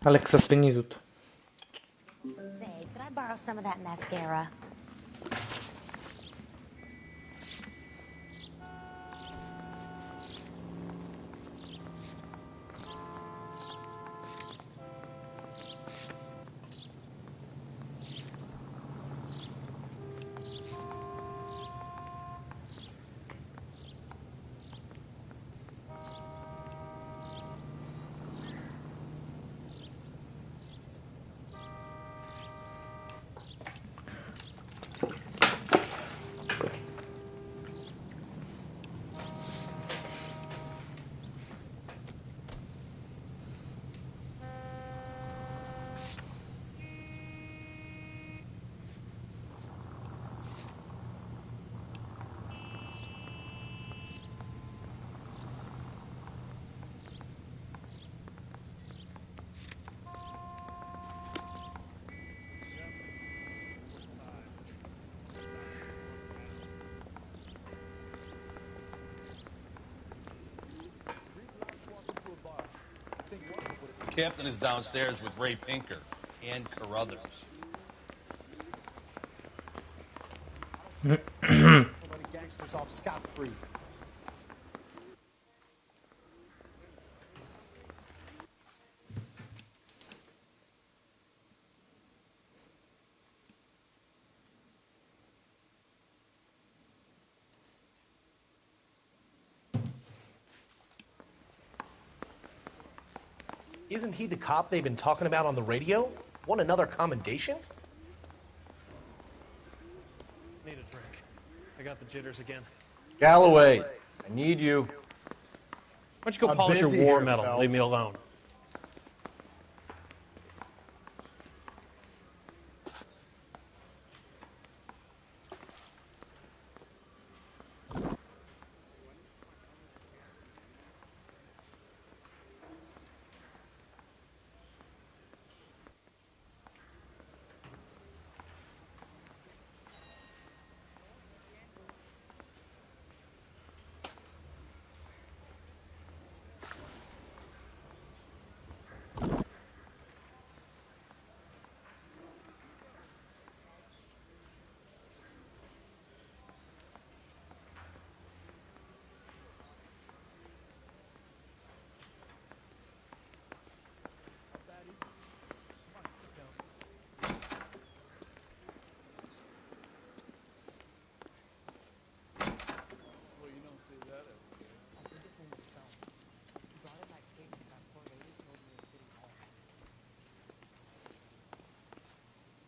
Alexa, spegni tutto. Say, could I borrow some of that mascara? The captain is downstairs with Ray Pinker and Carruthers. Gangsters off scot-free. Isn't he the cop they've been talking about on the radio? Want another commendation? Need a drink. I got the jitters again. Galloway, I need you. Why don't you go polish your war medal and leave me alone?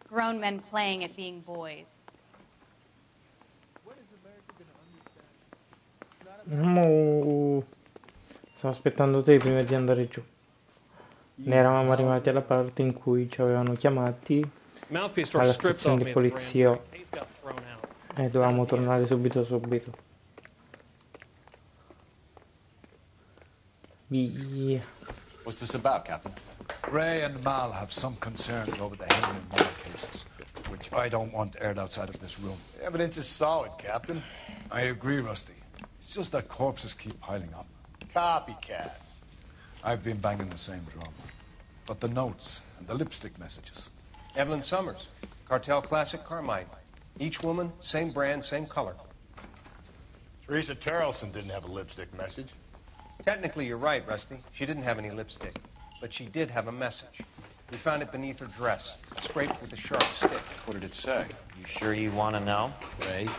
Grown men playing at being boys. Stavo aspettando te prima di andare giù. Ne eravamo arrivati alla parte in cui ci avevano chiamati alla stazione di polizia e dovevamo tornare subito. Via. What's this about, Captain? Ray and Mal have some concerns over the Henry and Miller cases, which I don't want aired outside of this room. The evidence is solid, Captain. I agree, Rusty. It's just that corpses keep piling up. Copycats. I've been banging the same drum. But the notes and the lipstick messages. Evelyn Summers, Cartel Classic Carmine. Each woman, same brand, same color. Teresa Terrelson didn't have a lipstick message. Technically, you're right, Rusty. She didn't have any lipstick. But she did have a message. We found it beneath her dress, scraped with a sharp stick. What did it say? You sure you want to know? Ray?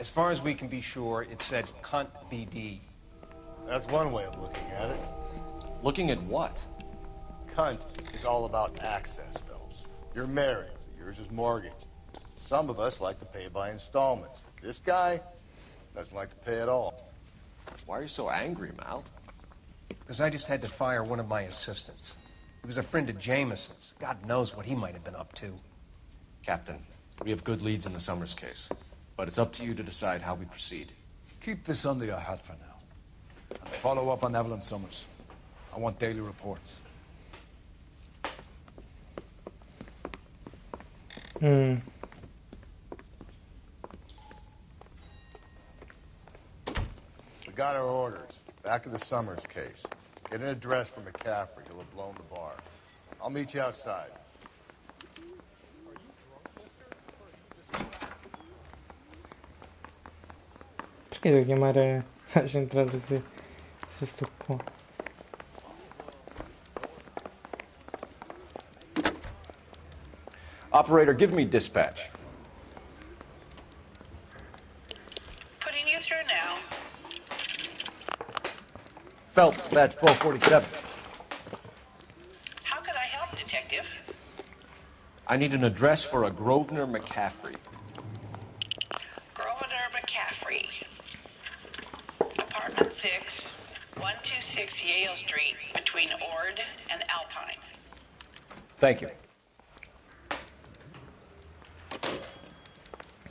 As far as we can be sure, it said cunt BD. That's one way of looking at it. Looking at what? Cunt is all about access, Phelps. You're married, so yours is mortgaged. Some of us like to pay by installments. This guy doesn't like to pay at all. Why are you so angry, Mal? Because I just had to fire one of my assistants. He was a friend of Jameson's. God knows what he might have been up to. Captain, we have good leads in the Summers case, but it's up to you to decide how we proceed. Keep this under your hat for now. And follow up on Evelyn Summers. I want daily reports. We got our orders. Back to the Summers case. Get an address for McCaffrey. He'll have blown the bar. I'll meet you outside. Perché devo chiamare la centrale se sto qua? Operator, give me dispatch. Putting you through now. Phelps, badge 1247. How could I help, Detective? I need an address for a Grosvenor McCaffrey. Grosvenor McCaffrey. Apartment 6, 126 Yale Street, between Ord and Alpine. Thank you.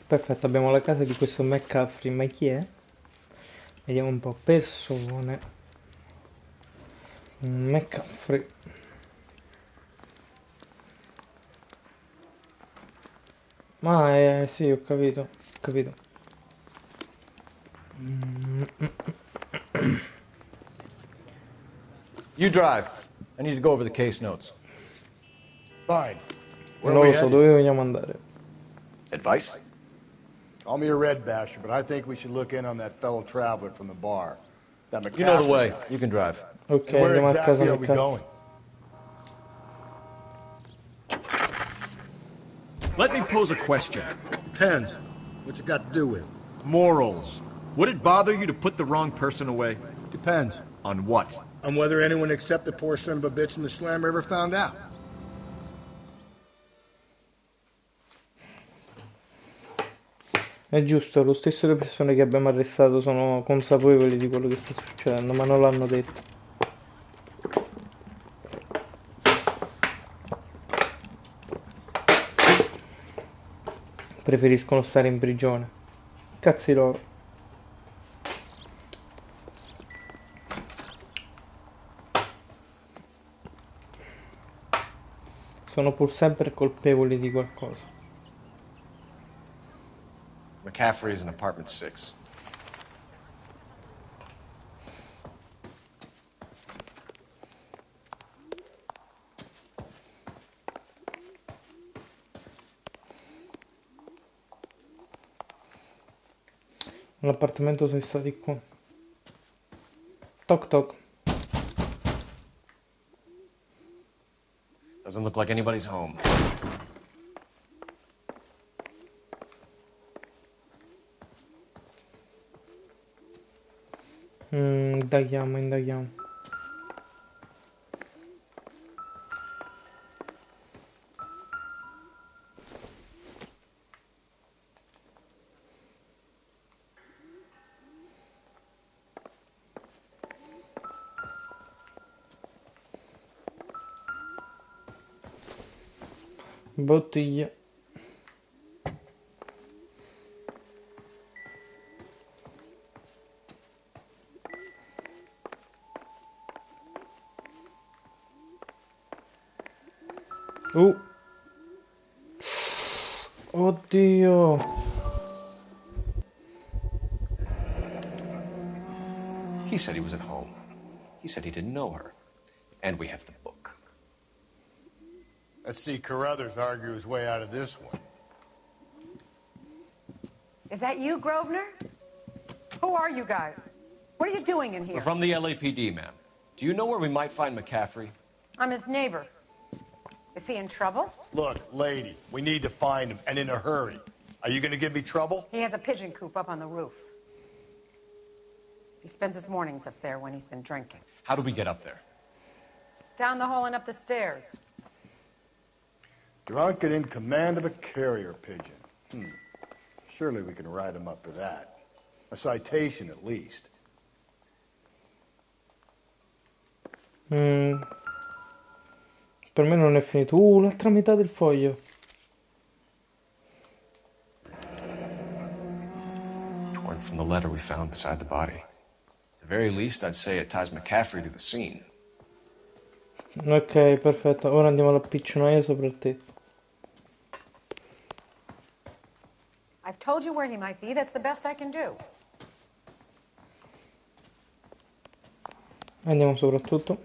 Perfetto, abbiamo la casa di questo McCaffrey, ma chi è? Vediamo un po'. Persone. McCaffrey. Ma sì, ho capito. Ho capito. You drive. I need to go over the case notes. Fine. Non lo so, dove vogliamo andare? Advice? Call me a red basher, but I think we should look in on that fellow traveler from the bar. That McCaffrey You know the way. guy. You can drive. Ok, Where andiamo a casa exactly are we McCaffrey. going? Let me pose a question. Depends. What's it got to do with? Morals. Would it bother you to put the wrong person away? Depends. On what? On whether anyone except the poor son of a bitch in the Slammer ever found out. È giusto, lo stesso le persone che abbiamo arrestato sono consapevoli di quello che sta succedendo, ma non l'hanno detto. Preferiscono stare in prigione. Cazzi loro. Sono pur sempre colpevoli di qualcosa. McCaffrey is in apartment 6. L'appartamento sei stati qua. Toc toc. Doesn't look like anybody's home. Indaghiamo. Bottiglia. Oddio. He said he was at home. He said he didn't know her. And we have the book. Let's see Carruthers argue his way out of this one. Is that you, Grosvenor? Who are you guys? What are you doing in here? We're from the LAPD, ma'am. Do you know where we might find McCaffrey? I'm his neighbor. Is he in trouble? Look, lady, we need to find him, and in a hurry. Are you going to give me trouble? He has a pigeon coop up on the roof. He spends his mornings up there when he's been drinking. How do we get up there? Down the hall and up the stairs. Drunk and in command of a carrier pigeon. Surely we can write him up for that. A citation, at least. Per me non è finito. L'altra metà del foglio. Torn from the letter we found beside the body. At the very least, I'd say it ties McCaffrey to the scene. Ok, perfetto. Ora andiamo alla piccionaia sopra il tetto. I've told you where he might be. That's the best I can do. Andiamo soprattutto.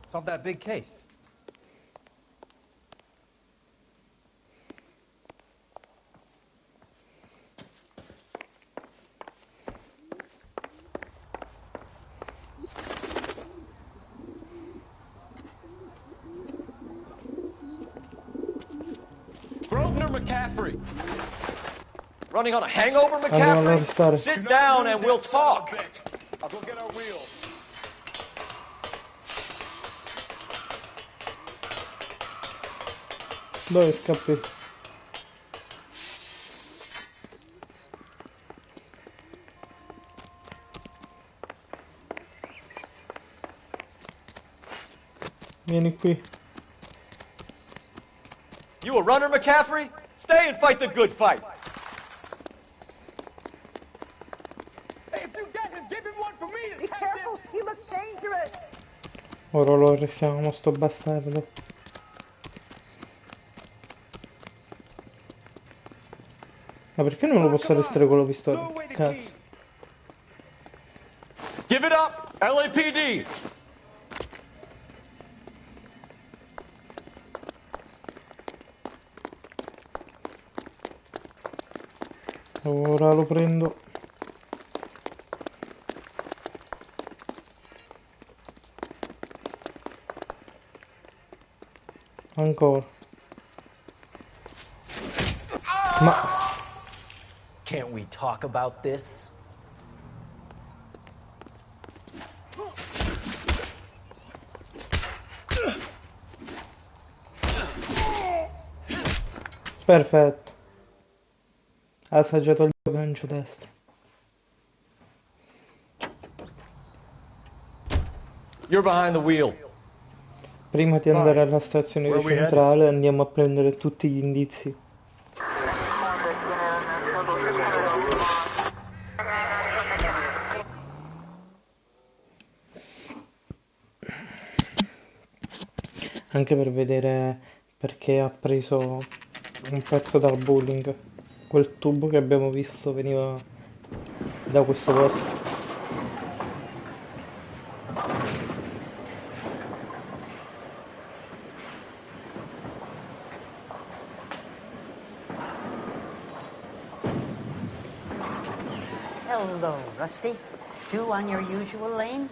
Solve that big case. Grosvenor McCaffrey. Running on a hangover, Andiamo a McCaffrey? arrestare. Sit down and we'll talk. I'll go get our wheels. Dove scappi? Vieni qui. You a runner, McCaffrey? Stay and fight the good fight. Hey, if you get him, give him one for me to Be careful, he looks dangerous. Ora lo arrestiamo, sto bastardo. Ma perché non lo posso arrestare con la pistola? Cazzo. Give it up, LAPD. Ora lo prendo. Ancora. Ma... Can't we talk about this? Perfetto. Ha assaggiato il gancio destro. You're behind the wheel. Prima di andare alla stazione di centrale andiamo a prendere tutti gli indizi. Anche per vedere perché ha preso un pezzo dal bowling. Quel tubo che abbiamo visto veniva da questo posto. Hello, Rusty. Two on your usual lane?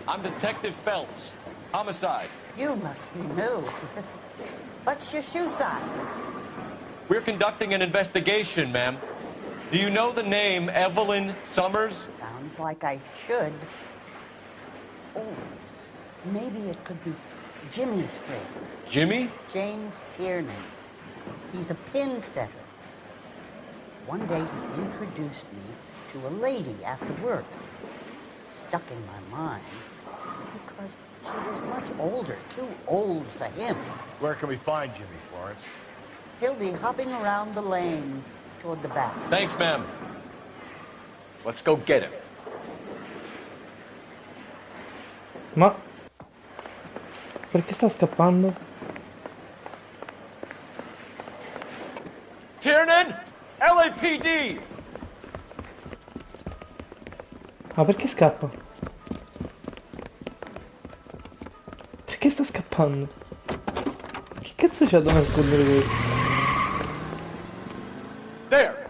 I'm Detective Phelps. Homicide. You must be new. What's your shoe size? We're conducting an investigation, ma'am. Do you know the name Evelyn Summers? Sounds like I should. Oh, maybe it could be Jimmy's friend. Jimmy? James Tiernan. He's a pin setter. One day he introduced me to a lady after work. It stuck in my mind because she was much older, too old for him. Where can we find Jimmy, Florence? He'll be hopping around the lanes toward the back. Thanks, ma'am. Let's go get him. Ma... perché sta scappando? Tiernan! LAPD! Ma perché scappa? Perché sta scappando? Che cazzo c'ha da nascondere questo? There!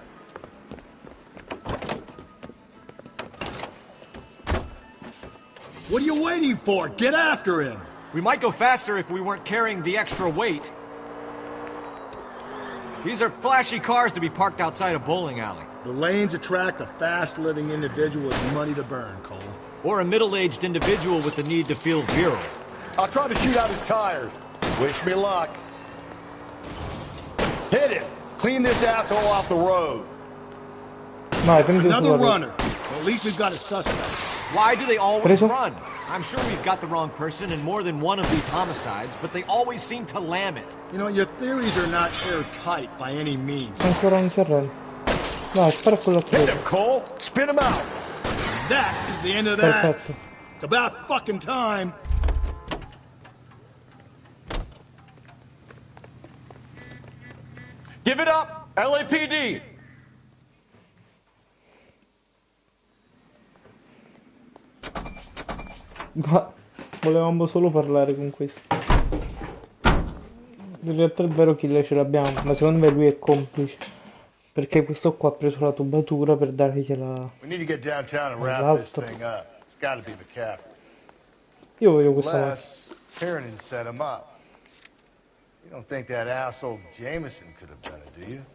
What are you waiting for? Get after him! We might go faster if we weren't carrying the extra weight. These are flashy cars to be parked outside a bowling alley. The lanes attract a fast-living individual with money to burn, Cole. Or a middle-aged individual with the need to feel virile. I'll try to shoot out his tires. Wish me luck. Hit it! Clean this asshole off the road. No, I think Another runner. Well, at least we've got a suspect. Why do they always Preso? run? I'm sure we've got the wrong person in more than one of these homicides, but they always seem to lam it. You know, your theories are not airtight by any means. Ancora un serrano. No, spara quello Hit che... him, Cole! Spin him out! That is the end of that. Perfetto. It's about fucking time. Give it up, LAPD! Ma volevamo solo parlare con questo. In realtà il vero killer ce l'abbiamo, ma secondo me lui è complice. Perché questo qua ha preso la tubatura per dargliela We need to get downtown and wrap this all'altro. thing up. It's got to be McCaffrey. Io voglio questa macchina. Unless Tiernan set him up. You don't think that asshole Jameson could have done it, do you?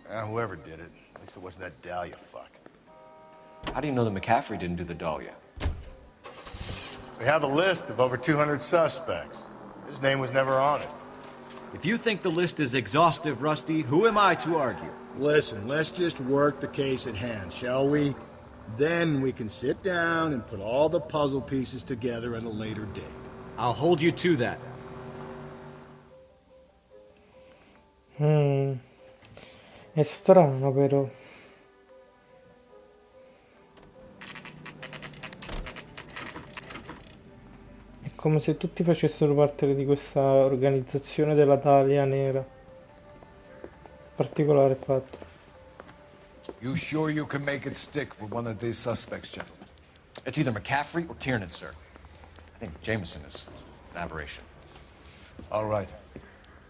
Whoever did it. At least it wasn't that Dahlia fuck. How do you know that McCaffrey didn't do the Dahlia? We have a list of over 200 suspects. His name was never on it. If you think the list is exhaustive, Rusty, who am I to argue? Listen, let's just work the case at hand, shall we? Then we can sit down and put all the puzzle pieces together at a later date. I'll hold you to that. È strano però. È come se tutti facessero parte di questa organizzazione della Taglia Nera. Particolare fatto. You sure you can make it stick with one of these suspects, gentlemen? It's either McCaffrey or Tiernan, sir. I think Jameson is an aberration. All right.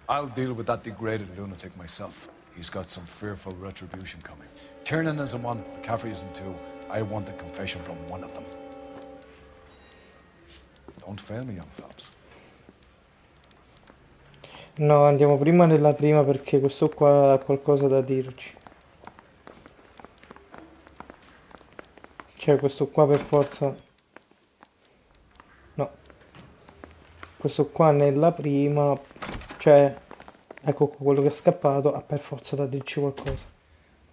I'll deal with that degraded lunatic myself. He's got some fearful retribution coming. Tiernan isn't one, McCaffrey isn't two. I want a confession from one of them. Don't fail me, young Phelps. No, andiamo prima nella prima perché questo qua ha qualcosa da dirci. Cioè questo qua per forza... No. Questo qua nella prima... Cioè... Ecco qua, quello che è scappato ha per forza da dirci qualcosa.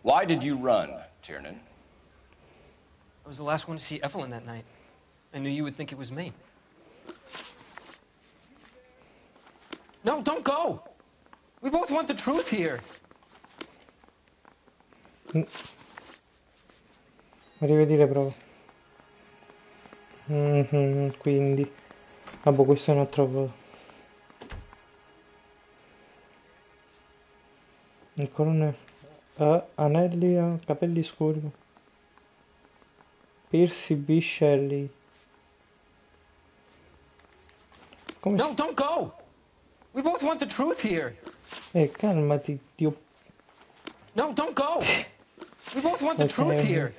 Why did you run, Tiernan? I was the last one to see Evelyn that night. I knew you would think it was me. No, don't go! We both want the truth here. Rivedere prova. Quindi... Vabbè, questo non ho trovato. Il colonnello ha anelli a capelli scuri. Percy B. Shelley. Come No, don't go! We both want the truth here. Calmati, Dio. No, don't go! We both want the truth here.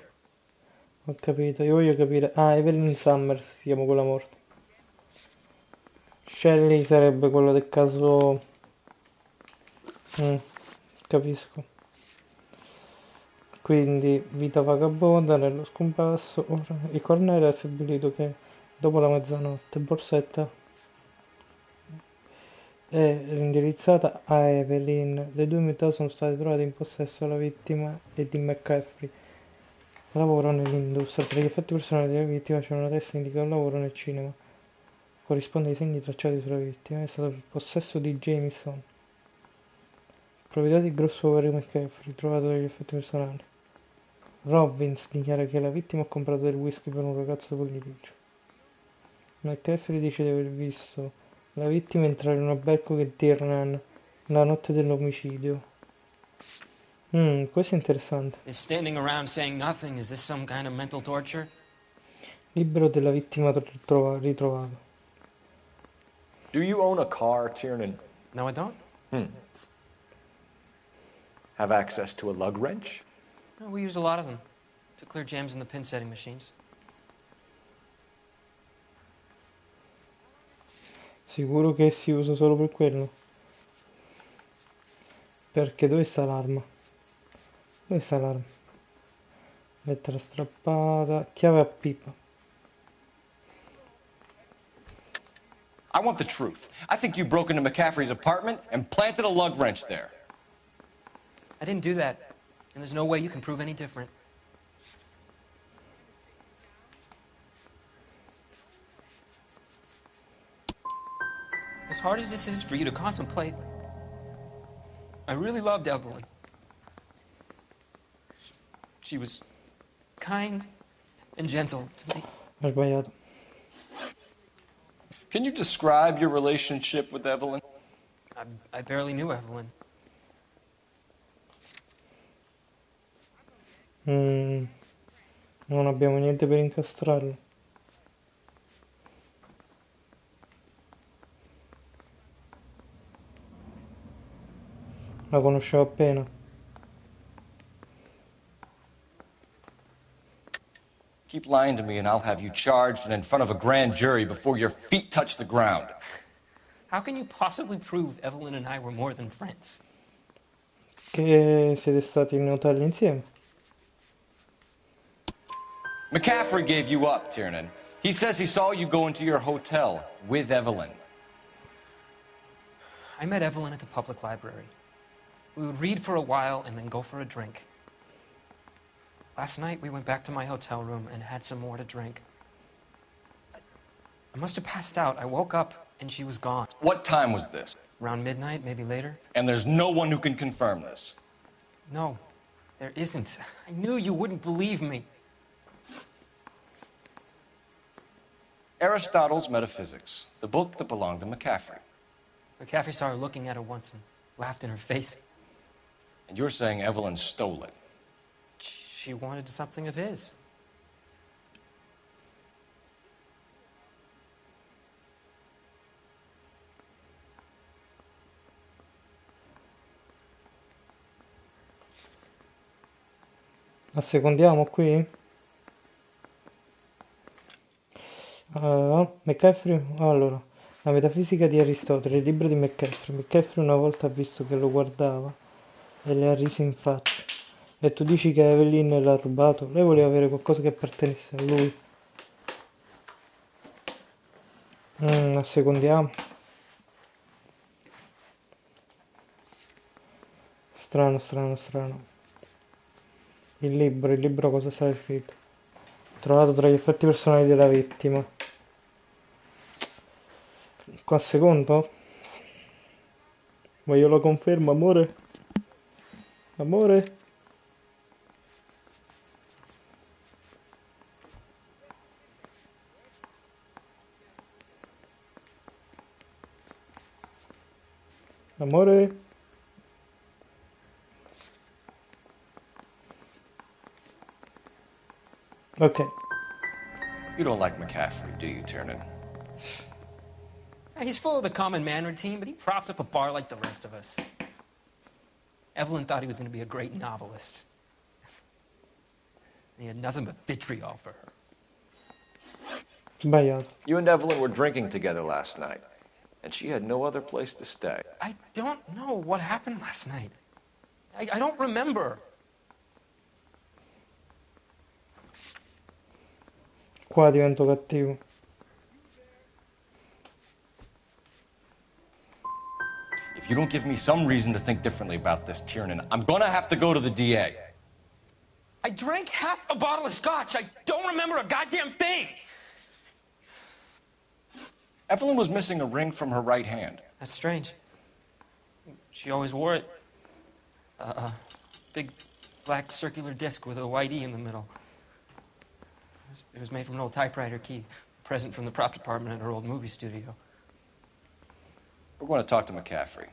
Ho capito, io voglio capire. Ah, Evelyn Summers si chiama quella morta. Shelley sarebbe quello del caso... capisco. Quindi, vita vagabonda, nello scomparso. Ora, il colonnello ha stabilito che dopo la mezzanotte, borsetta è indirizzata a Evelyn. Le due unità sono state trovate in possesso della vittima e di McCaffrey. Lavoro nell'industria. Per gli effetti personali della vittima c'è una testa che indica un lavoro nel cinema. Corrisponde ai segni tracciati sulla vittima. È stato in possesso di Jameson, proprietà di grosso Overy McCaffrey, trovato dagli effetti personali. Robbins dichiara che la vittima ha comprato del whisky per un ragazzo politico. McCaffrey dice di aver visto la vittima entrare in un albergo che Tiernan la notte dell'omicidio. Questo è interessante. Is standing around saying nothing, is this some kind of mental torture? Libro della vittima ritrovato. Do you own a car, Tiernan? No, I don't. Have access to a lug wrench? No, we use a lot of them to clear jams in the pin setting machines. Sicuro che si usa solo per quello? Perché dove sta l'arma? Dove sta l'arma? Lettera strappata, chiave a pipa. I want the truth. I think you broke into McCaffrey's apartment and planted a lug wrench there. I didn't do that, and there's no way you can prove any different. As hard as this is for you to contemplate, I really loved Evelyn. She was kind and gentle to me. Ho sbagliato. Can you describe your relationship with Evelyn? I barely knew Evelyn. Non abbiamo niente per incastrarlo. La conoscevo appena. Keep lying to me and I'll have you charged and in front of a grand jury before your feet touch the ground. How can you possibly prove Evelyn and I were more than friends? Che siete stati in hotel insieme? McCaffrey gave you up, Tiernan. He says he saw you go into your hotel with Evelyn. I met Evelyn at the public library. We would read for a while and then go for a drink. Last night, we went back to my hotel room and had some more to drink. I must have passed out. I woke up and she was gone. What time was this? Around midnight, maybe later. And there's no one who can confirm this? No, there isn't. I knew you wouldn't believe me. Aristotle's Metaphysics, the book that belonged to McCaffrey. McCaffrey saw her looking at it once and laughed in her face. And you're saying Evelyn stole it? She wanted something of his. Assecondiamo qui? McCaffrey, allora, la metafisica di Aristotele, il libro di McCaffrey. McCaffrey una volta ha visto che lo guardava e le ha risi in faccia. E tu dici che Evelyn l'ha rubato? Lei voleva avere qualcosa che appartenesse a lui. Assecondiamo. Strano, strano, strano. Il libro cosa sta scritto? Trovato tra gli effetti personali della vittima. Qua secondo? Voglio la conferma, amore? Amore? Amore? Okay. You don't like McCaffrey, do you, Tiernan? He's full of the common man routine, but he props up a bar like the rest of us. Evelyn thought he was going to be a great novelist. He had nothing but vitriol for her. Sbagliato. You and Evelyn were drinking together last night, and she had no other place to stay. I don't know what happened last night. I don't remember. Qua divento cattivo. If you don't give me some reason to think differently about this, Tiernan, I'm gonna have to go to the DA. I drank half a bottle of scotch. I don't remember a goddamn thing. Evelyn was missing a ring from her right hand. That's strange. She always wore it. Big black circular disc with a white E in the middle. It was made from an old typewriter key, a present from the prop department at her old movie studio. We're going to talk to McCaffrey.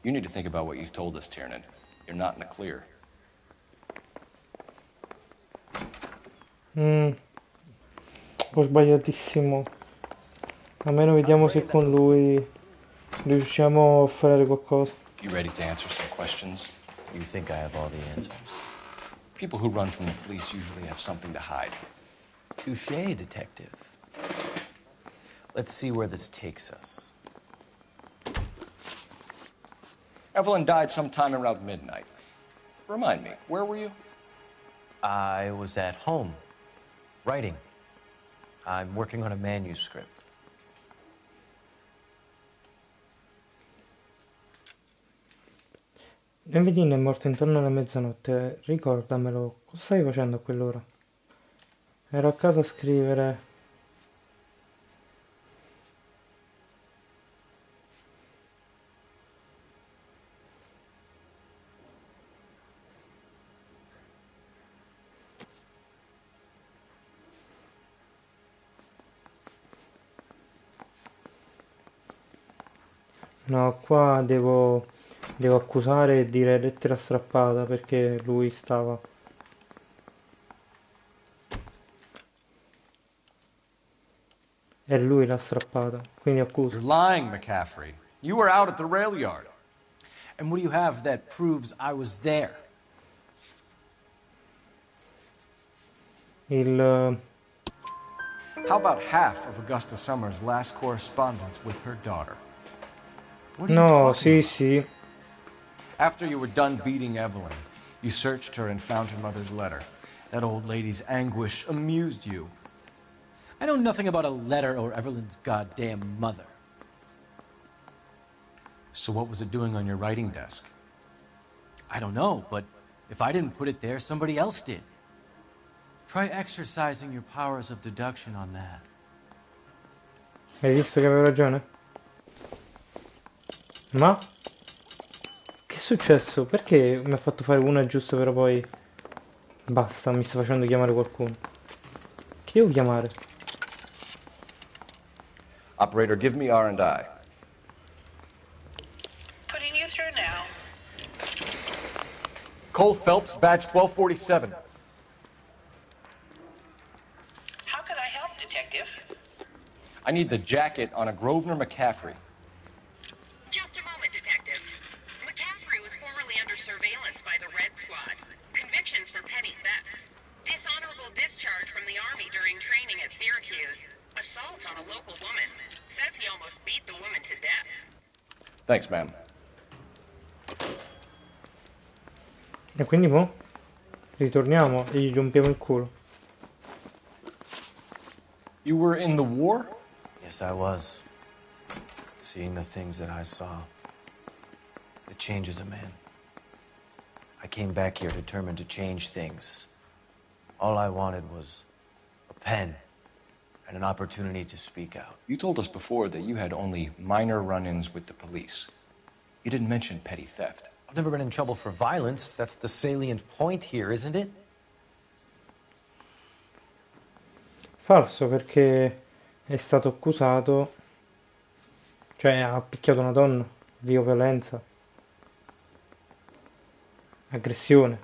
You need to think about what you've told us, Tiernan. You're not in the clear. Ho sbagliatissimo. Almeno vediamo se con lui riusciamo a fare qualcosa. You ready to answer some questions? You think I have all the answers? People who run from the police usually have something to hide. Touché, detective. Let's see where this takes us. Evelyn died sometime around midnight. Remind me, where were you? I was at home, writing. I'm working on a manuscript. Evelyn è morto intorno alla mezzanotte, ricordamelo, cosa stavi facendo a quell'ora? Ero a casa a scrivere. No, qua devo accusare e dire lettera strappata perché lui stava. E lui l'ha strappata, quindi accuso. You're lying, McCaffrey. You were out at the rail yard. And what do you have that proves I was there? Il... How about half of Augusta Summers' last correspondence with her daughter? What are you No, talking sì, about? sì. After you were done beating Evelyn, you searched her and found her mother's letter. That old lady's anguish amused you. I know nothing about a letter or Evelyn's goddamn mother. So what was it doing on your writing desk? I don't know, but if I didn't put it there, somebody else did. Try exercising your powers of deduction on that. Hai visto che avevo ragione? Ma? Che è successo? Perché mi ha fatto fare una giusto però poi... Basta, mi sta facendo chiamare qualcuno. Chi devo chiamare? Operator, give me R&I. Putting you through now. Cole Phelps, badge 1247. How could I help, Detective? I need the jacket on a Grosvenor McCaffrey. Just a moment, Detective. McCaffrey was formerly under surveillance by the Red Squad. Convictions for petty theft. Dishonorable discharge from the Army during training at Syracuse. Assault on a local woman. Says he almost beat the woman to death. Thanks, ma'am. E quindi mo? Ritorniamo e gli rompiamo il culo. You were in the war? Yes, I was. Seeing the things that I saw. It changes a man. I came back here determined to change things. All I wanted was a pen and an opportunity to speak out. You told us before that you had only minor run-ins with the police. You didn't mention petty theft. I've never been in trouble for violence. That's the salient point here, isn't it? Falso, perché è stato accusato, cioè ha picchiato una donna, violenza, aggressione.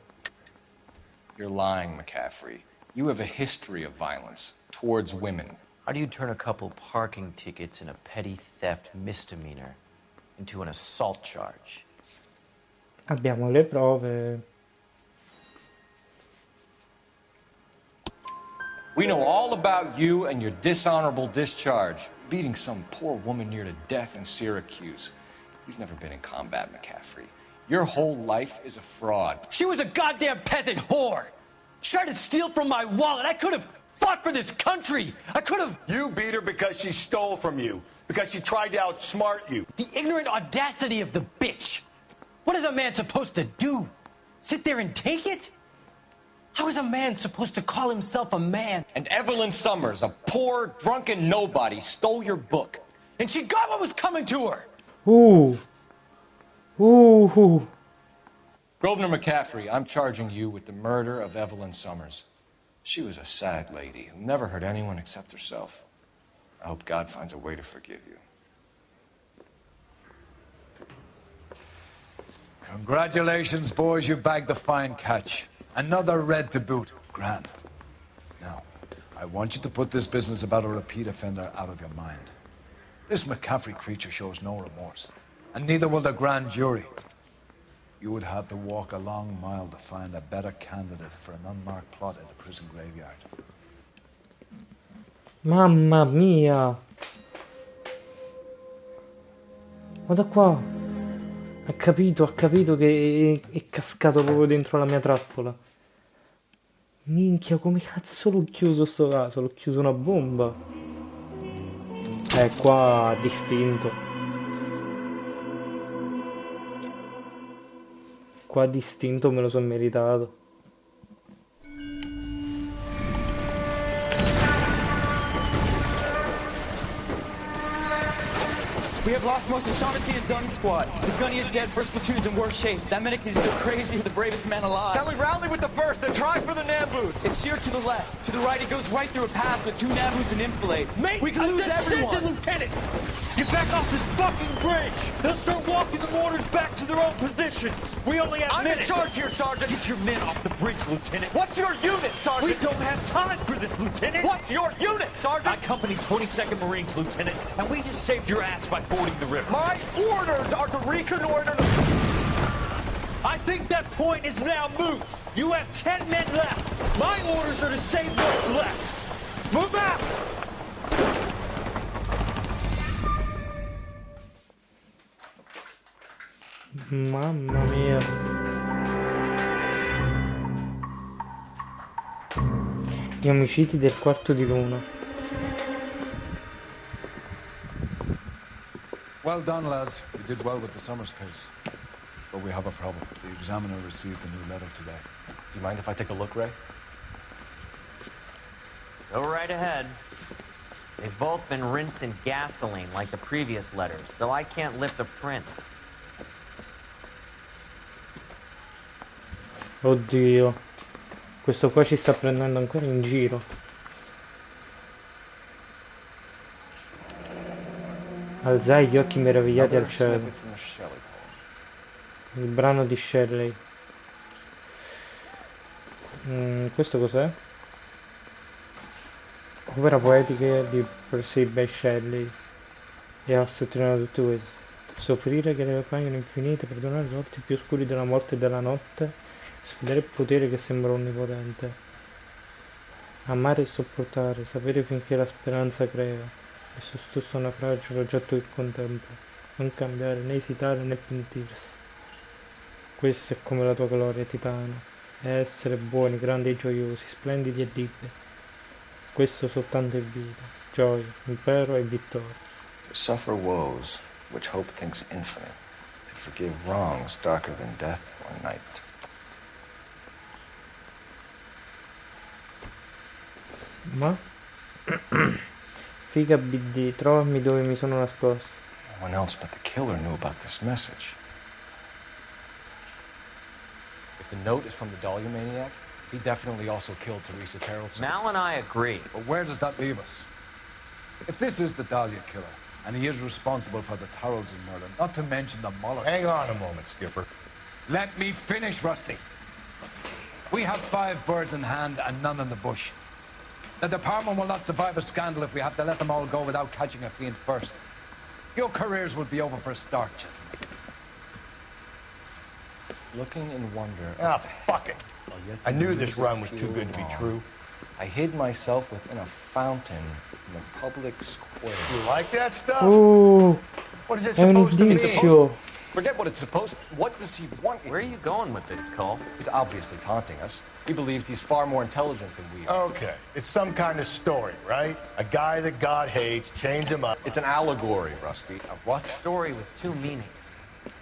You're lying, McCaffrey. You have a history of violence towards women. How do you turn a couple parking tickets and a petty theft misdemeanor into an assault charge? Abbiamo le prove. We know all about you and your dishonorable discharge. Beating some poor woman near to death in Syracuse. You've never been in combat, McCaffrey. Your whole life is a fraud. She was a goddamn peasant whore! She tried to steal from my wallet. I could have fought for this country. I could have... You beat her because she stole from you. Because she tried to outsmart you. The ignorant audacity of the bitch. What is a man supposed to do? Sit there and take it? How is a man supposed to call himself a man? And Evelyn Summers, a poor, drunken nobody, stole your book. And she got what was coming to her! Ooh. Grosvenor McCaffrey, I'm charging you with the murder of Evelyn Summers. She was a sad lady who never hurt anyone except herself. I hope God finds a way to forgive you. Congratulations, boys. You bagged the fine catch. Another red to boot. Grand. Now, I want you to put this business about a repeat offender out of your mind. This McCaffrey creature shows no remorse, and neither will the grand jury. You would have to walk a long mile to find a better candidate for an unmarked plot in the prison graveyard. Mamma mia! Guarda qua! Ha capito che è cascato proprio dentro la mia trappola. Minchia, come cazzo l'ho chiuso sto caso? L'ho chiuso una bomba. Qua distinto. Qua distinto me lo sono meritato. We have lost most of Shaughnessy and Dunn's squad. The gunny is dead, first platoon's in worse shape. That medic is either crazy or the bravest man alive. Then we rally with the first and try for the Nambus. It's sheer to the left. To the right, it goes right through a pass with 2 Nambus and enfilade. Mate, we can lose everyone. Lieutenant! Get back off this fucking bridge! They'll start walking the mortars back to their own positions. We only have minutes. I'm in charge here, Sergeant. Get your men off the bridge, Lieutenant. What's your unit, Sergeant? We don't have time for this, Lieutenant. What's your unit, Sergeant? I company 22nd Marines, Lieutenant, and we just saved your ass by fording the river. My orders are to reconnoiter the... I think that point is now moot. You have 10 men left. My orders are to save what's left. Move out! Mamma mia. Gli omicidi del quarto di luna. Well done, lads. You did well with the Summers case. But we have a problem. The examiner received a new letter today. Do you mind if I take a look, Ray? Go right ahead. They've both been rinsed in gasoline like the previous letters, so I can't lift a print. Oddio. Questo qua ci sta prendendo ancora in giro. Alzai gli occhi meravigliati al cielo. Il brano di Shelley. Questo cos'è? Opera poetica di Percy by Shelley. E ha sottolineato tutto questo. Soffrire che le appaiono infinite, perdonare gli occhi più oscuri della morte e della notte, sfidare il potere che sembra onnipotente. Amare e sopportare, sapere finché la speranza crea. E su stesso naufragio l'oggetto che contempla. Non cambiare, né esitare, né pentirsi. Questa è come la tua gloria, Titano. È essere buoni, grandi e gioiosi, splendidi e liberi. Questo soltanto è vita, gioia, impero e vittoria. To suffer woes, which hope thinks infinite. To forgive wrongs darker than death or night. Ma? Figa BD, trovami dove mi sono nascosto. No one else but the killer knew about this message. If the note is from the Dahlia maniac, he definitely also killed Teresa Terrellson. Mal and I agree. But where does that leave us? If this is the Dahlia killer, and he is responsible for the Tarrelson murder, not to mention the Muller... Hang on a moment, Skipper. Let me finish, Rusty. We have 5 birds in hand and none in the bush. The department will not survive a scandal if we have to let them all go without catching a fiend first. Your careers would be over for a start, gentlemen. Looking in wonder... Ah, fuck it. I knew this run was too good to be true. I hid myself within a fountain in the public square. You like that stuff? Oh, What is it è un supposed to be? indizio. Forget what it's supposed to... What does he want? Where are you going with this, Cole? He's obviously taunting us. He believes he's far more intelligent than we are. Okay, it's some kind of story, right? A guy that God hates, chains him up. It's an allegory, Rusty. A what? Story with 2 meanings.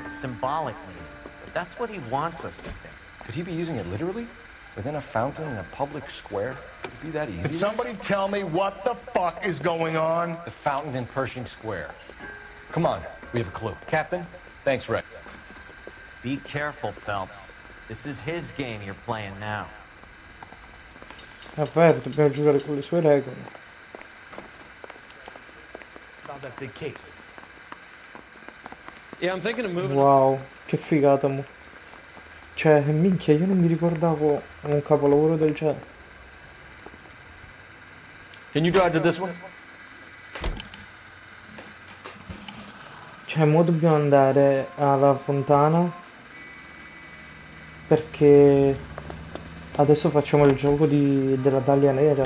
A symbolic meaning. But that's what he wants us to think. Could he be using it literally? Within a fountain in a public square? Could it be that easy? Can somebody tell me what the fuck is going on? The fountain in Pershing Square. Come on, we have a clue. Captain, thanks, Ray. Be careful, Phelps. This is his game you're playing now. Vabbè, dobbiamo giocare con le sue regole. Found that big case. Yeah, I'm thinking of moving. Wow, che figata, mo. Cioè, minchia, io non mi ricordavo un capolavoro del genere. Can you drive to this one? Cioè, mo dobbiamo andare alla fontana perché adesso facciamo il gioco della taglia nera.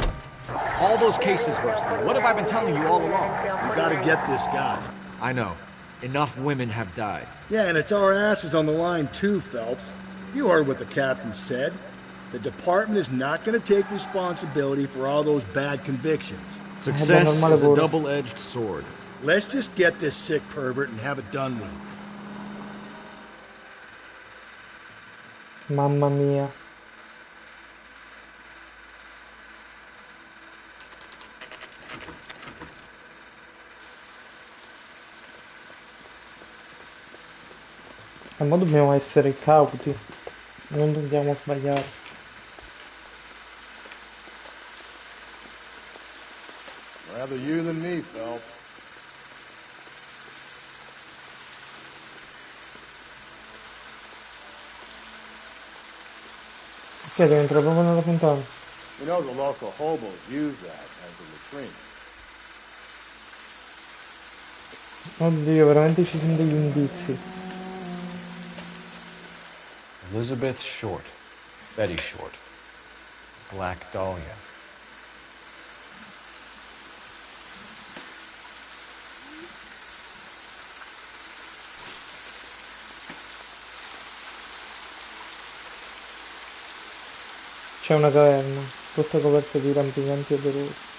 All those cases, Rusty. What have I been telling you all along? You gotta get this guy. I know. Enough women have died. Yeah, and it's our asses on the line too, Phelps. You heard what the captain said. The department is not going to take responsibility for all those bad convictions. Success is a double-edged sword. Let's just get this sick pervert and have it done with. Mamma mia. Ma dobbiamo essere cauti, non dobbiamo sbagliare. Rather you than me, Phelps. Ok, devo entrare proprio nella fontana. You know the local hobos use that as a latrine. Oddio, veramente ci sono degli indizi. Elizabeth Short. Betty Short. Black Dahlia. C'è una caverna, tutta coperta di rampicanti e pelusi.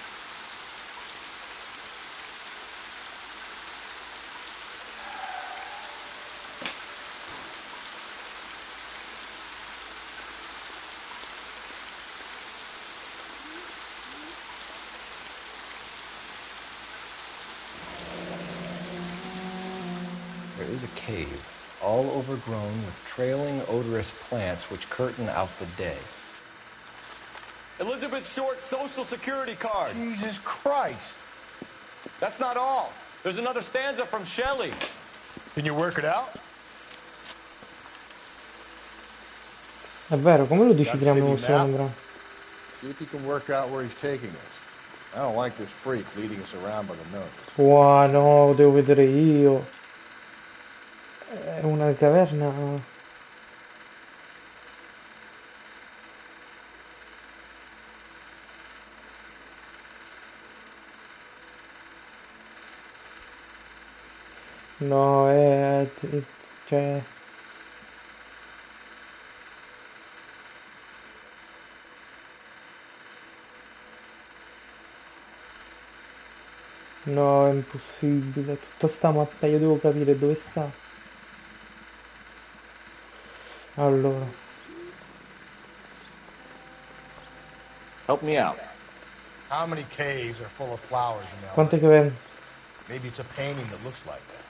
There is a cave, all overgrown with trailing, odorous plants which curtain out the day. Elizabeth Short's social security card. Jesus Christ. That's not all. There's another stanza from Shelley. Can you work it out? È vero, come lo Got decidiamo city questo map? brano? See if you can work out where he's taking us. I don't like this freak leading us around by the nose. Wow, no, devo vedere io. È una caverna. No, cioè... No, è impossibile. Tutta sta mappa io devo capire dove sta. Allora, Help me out. How many caves are full of flowers in LA? quante caverne? Maybe it's a painting that looks like that.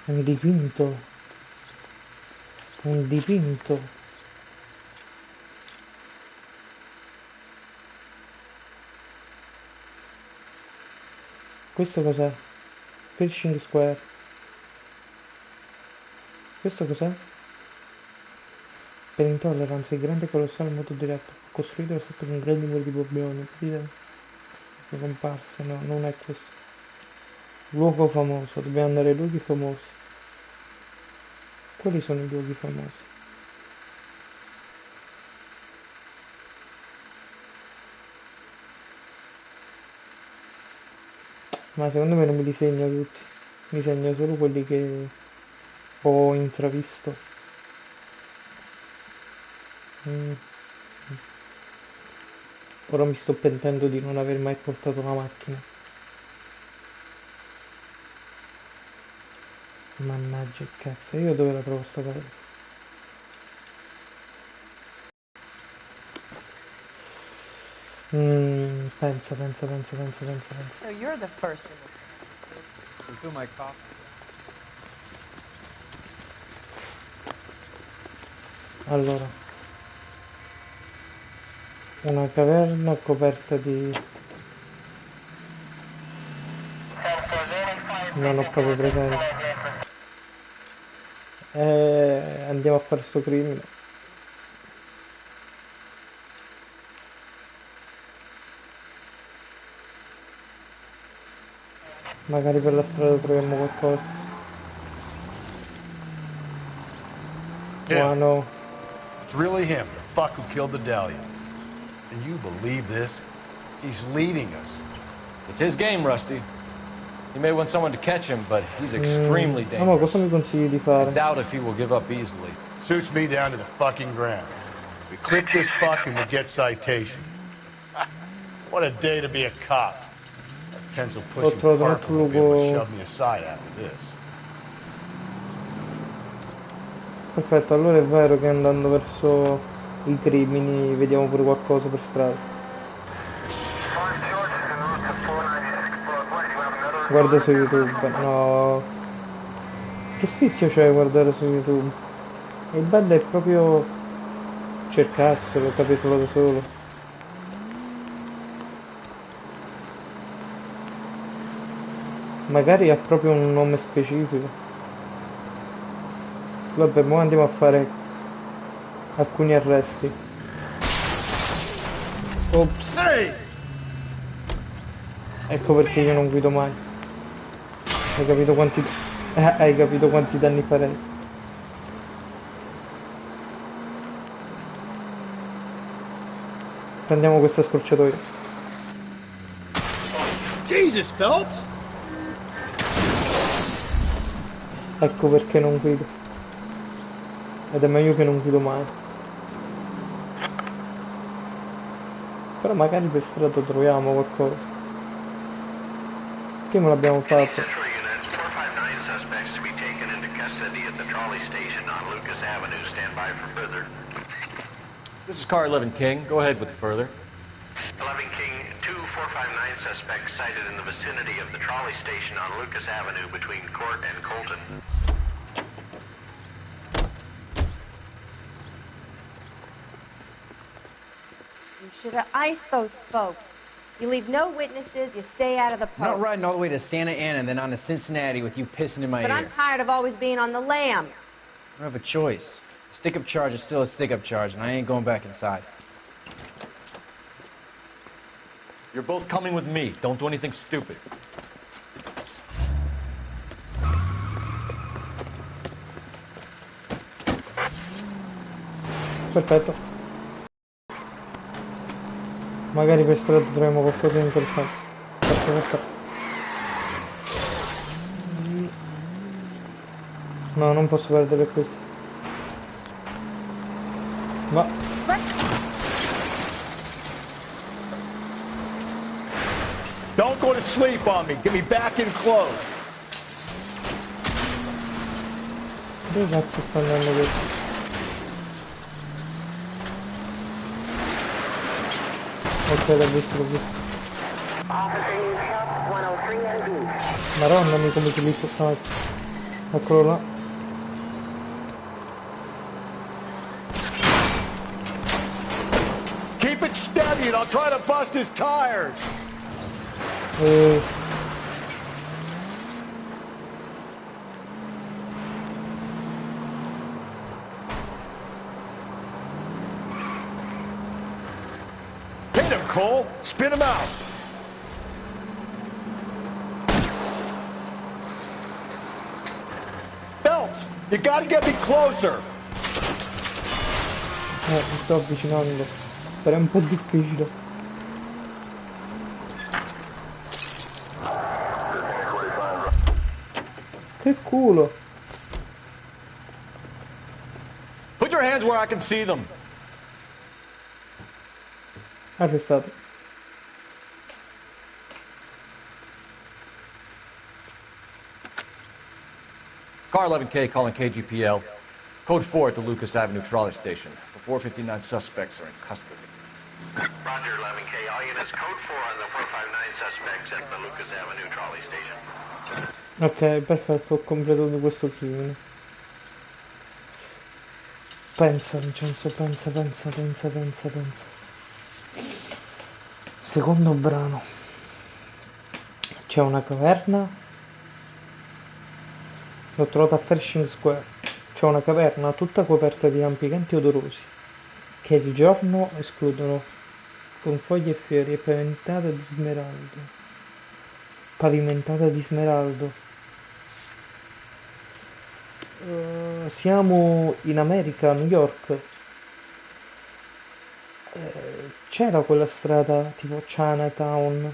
Un dipinto. Un dipinto. Questo cos'è? Fishing Square. Questo cos'è? Per intolleranza, il grande e colossale moto diretto. Costruito è stato con grandi muri di bobbioni. Le comparse, no, non è questo. Luogo famoso, dobbiamo andare ai luoghi famosi. Quali sono i luoghi famosi? Ma secondo me non me li segno tutti. Mi segno solo quelli che ho intravisto. Ora mi sto pentendo di non aver mai portato la macchina. Mannaggia il cazzo, io dove la trovo sta cosa? Pensa. So you're the first in the Refill my coffee. Allora, una caverna coperta di... Non ho proprio presente. Andiamo a fare sto crimine. Magari per la strada troviamo qualcosa. Yeah. No. It's really him, the fuck who killed the Dahlia. Can you believe this? He's leading us. It's his game, Rusty. He may want someone to catch him, but he's extremely Ma dangerous. cosa mi consigli di fare? I doubt if he will give up easily. Suits me down to the fucking ground. We clip this fuck and we get citation. What a day to be a cop. That pencil pushing Parker will be able to shove me aside after this. Perfetto, allora è vero che andando verso i crimini vediamo pure qualcosa per strada. Guarda su YouTube, no. Che sfizio c'è a guardare su YouTube? Il bello è proprio cercarselo, capirlo da solo. Magari ha proprio un nome specifico. Vabbè, ora andiamo a fare alcuni arresti. Ops. Ecco perché io non guido mai. Hai capito quanti danni farei? Prendiamo questa scorciatoia. Jesus, Phelps! Ecco perché non guido. Ed è meglio che non guido mai. Però magari per strada troviamo qualcosa. Prima l'abbiamo fatto. This is car 11 King. Go ahead with the further. 11 King, 2459 suspects sighted in the vicinity of the trolley station on Lucas Avenue between Court and Colton. You should have iced those folks. You leave no witnesses, you stay out of the post. I'm not riding all the way to Santa Ana and then on to Cincinnati with you pissing in my ear. But I'm tired of always being on the lam. I don't have a choice. A stick-up charge is still a stick-up charge, and I ain't going back inside. You're both coming with me. Don't do anything stupid. Perfetto. Magari per strada troviamo qualcosa di interessante. Forza, forza. No, non posso perdere questo. Va. Don't go to sleep on me. Get me back in close. Dove cazzo sta andando questo? Ok, l'ho visto, l'ho visto. Madonna mia come si lista stamattina. Eccolo là. Keep it steady and I'll try to bust his tires. Hit him, Cole. Spin him out. Phelps, you gotta get me closer. Mi sto avvicinando. Però è un po' difficile. Che culo. Put your hands where I can see them. Arrestato. Car 11K calling KGPL. Code 4 at the Lucas Avenue trolley station. The 459 suspects are in custody. Roger, 11K. All units, code 4 on the 459 suspects at the Lucas Avenue trolley station. Ok, perfetto, ho completato questo crimine. Pensa, Vincenzo, pensa. Secondo brano. C'è una caverna. L'ho trovata a Pershing Square. C'è una caverna tutta coperta di rampicanti odorosi che di giorno escludono con foglie e fiori e pavimentata di smeraldo. Siamo in America, a New York. C'era quella strada tipo Chinatown,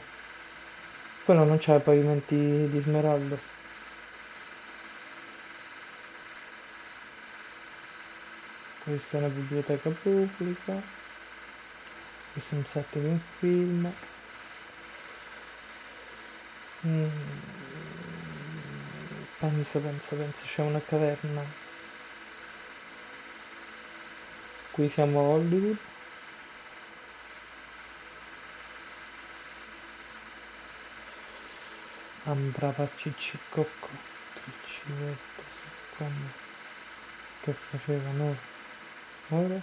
quello non c'ha pavimenti di smeraldo. Questa è una biblioteca pubblica, questo è un set di un film. Pensa, c'è una caverna. Qui siamo a Hollywood. Brava Ciccicocco, Ciccicocco, come che facevano ora?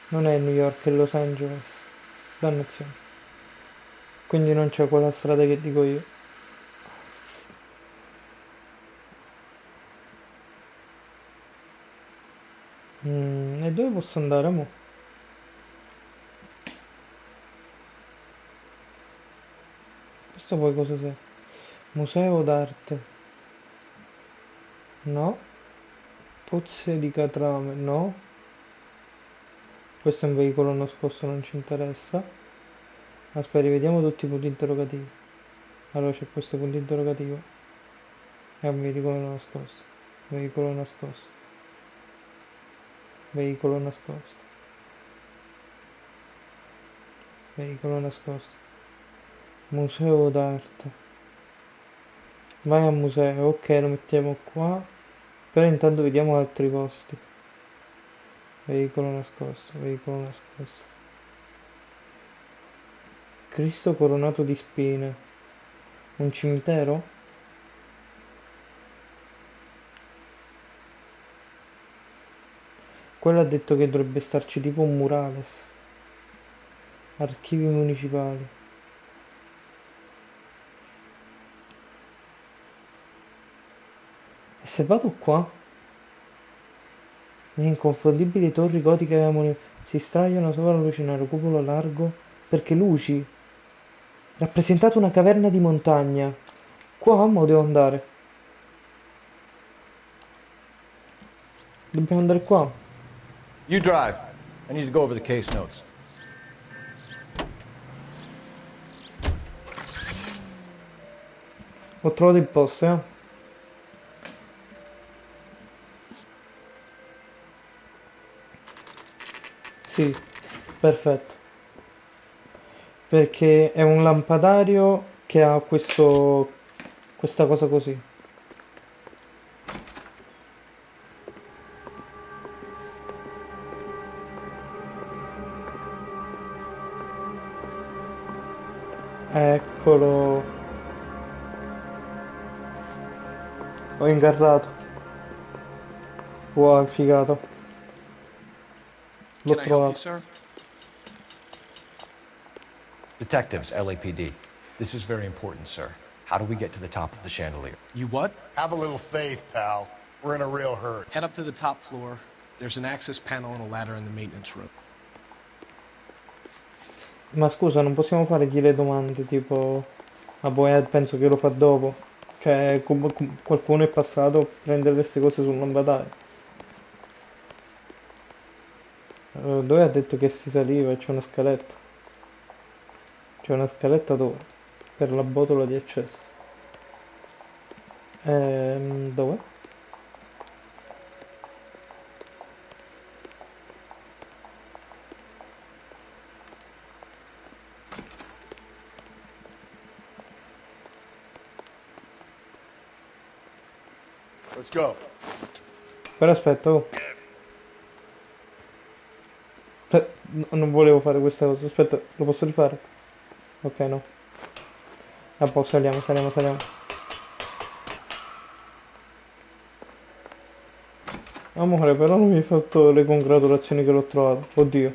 Non è New York, è Los Angeles, dannazione. Quindi non c'è quella strada che dico io. E dove posso andare, mo? Questo poi cosa sei? Museo d'arte. No. Pozze di Catrame. No. Questo è un veicolo nascosto, non ci interessa. Aspetta, vediamo tutti i punti interrogativi. Allora c'è questo punto interrogativo. È un veicolo nascosto. Veicolo nascosto. Veicolo nascosto. Veicolo nascosto. Museo d'arte. Vai al museo, ok, lo mettiamo qua. Però intanto vediamo altri posti. Veicolo nascosto, veicolo nascosto. Cristo coronato di spine. Un cimitero? Quello ha detto che dovrebbe starci tipo un murales. Archivi municipali. E se vado qua? Le inconfondibili torri gotiche si straiano sopra la lucinario cupolo largo perché luci. Rappresentato una caverna di montagna. Qua mo devo andare. Dobbiamo andare qua. You drive. I need to go over the case notes. Ho trovato il posto, eh. Sì, perfetto. Perché è un lampadario che ha questa cosa così. Eccolo. Ho ingarrato. Wow, figato. L'ho Can I help you, trovato. sir? Detectives, LAPD. This is very important, sir. How do we get to the top of the chandelier? You what? Have a little faith, pal. We're in a real hurry. Head up to the top floor. There's an access panel and a ladder in the maintenance room. Ma scusa, non possiamo fare chi le domande, tipo... Ah, boh, penso che lo fa dopo. Cioè, qualcuno è passato a prendere queste cose sul lampadario. Dove ha detto che si saliva? C'è una scaletta. C'è una scaletta dove? Per la botola di accesso. Dove? Let's go. Però aspetta, oh. Non volevo fare questa cosa. Aspetta, lo posso rifare? Ok, no. A posto, saliamo, saliamo, saliamo. Amore, però non mi hai fatto le congratulazioni che l'ho trovato. Oddio.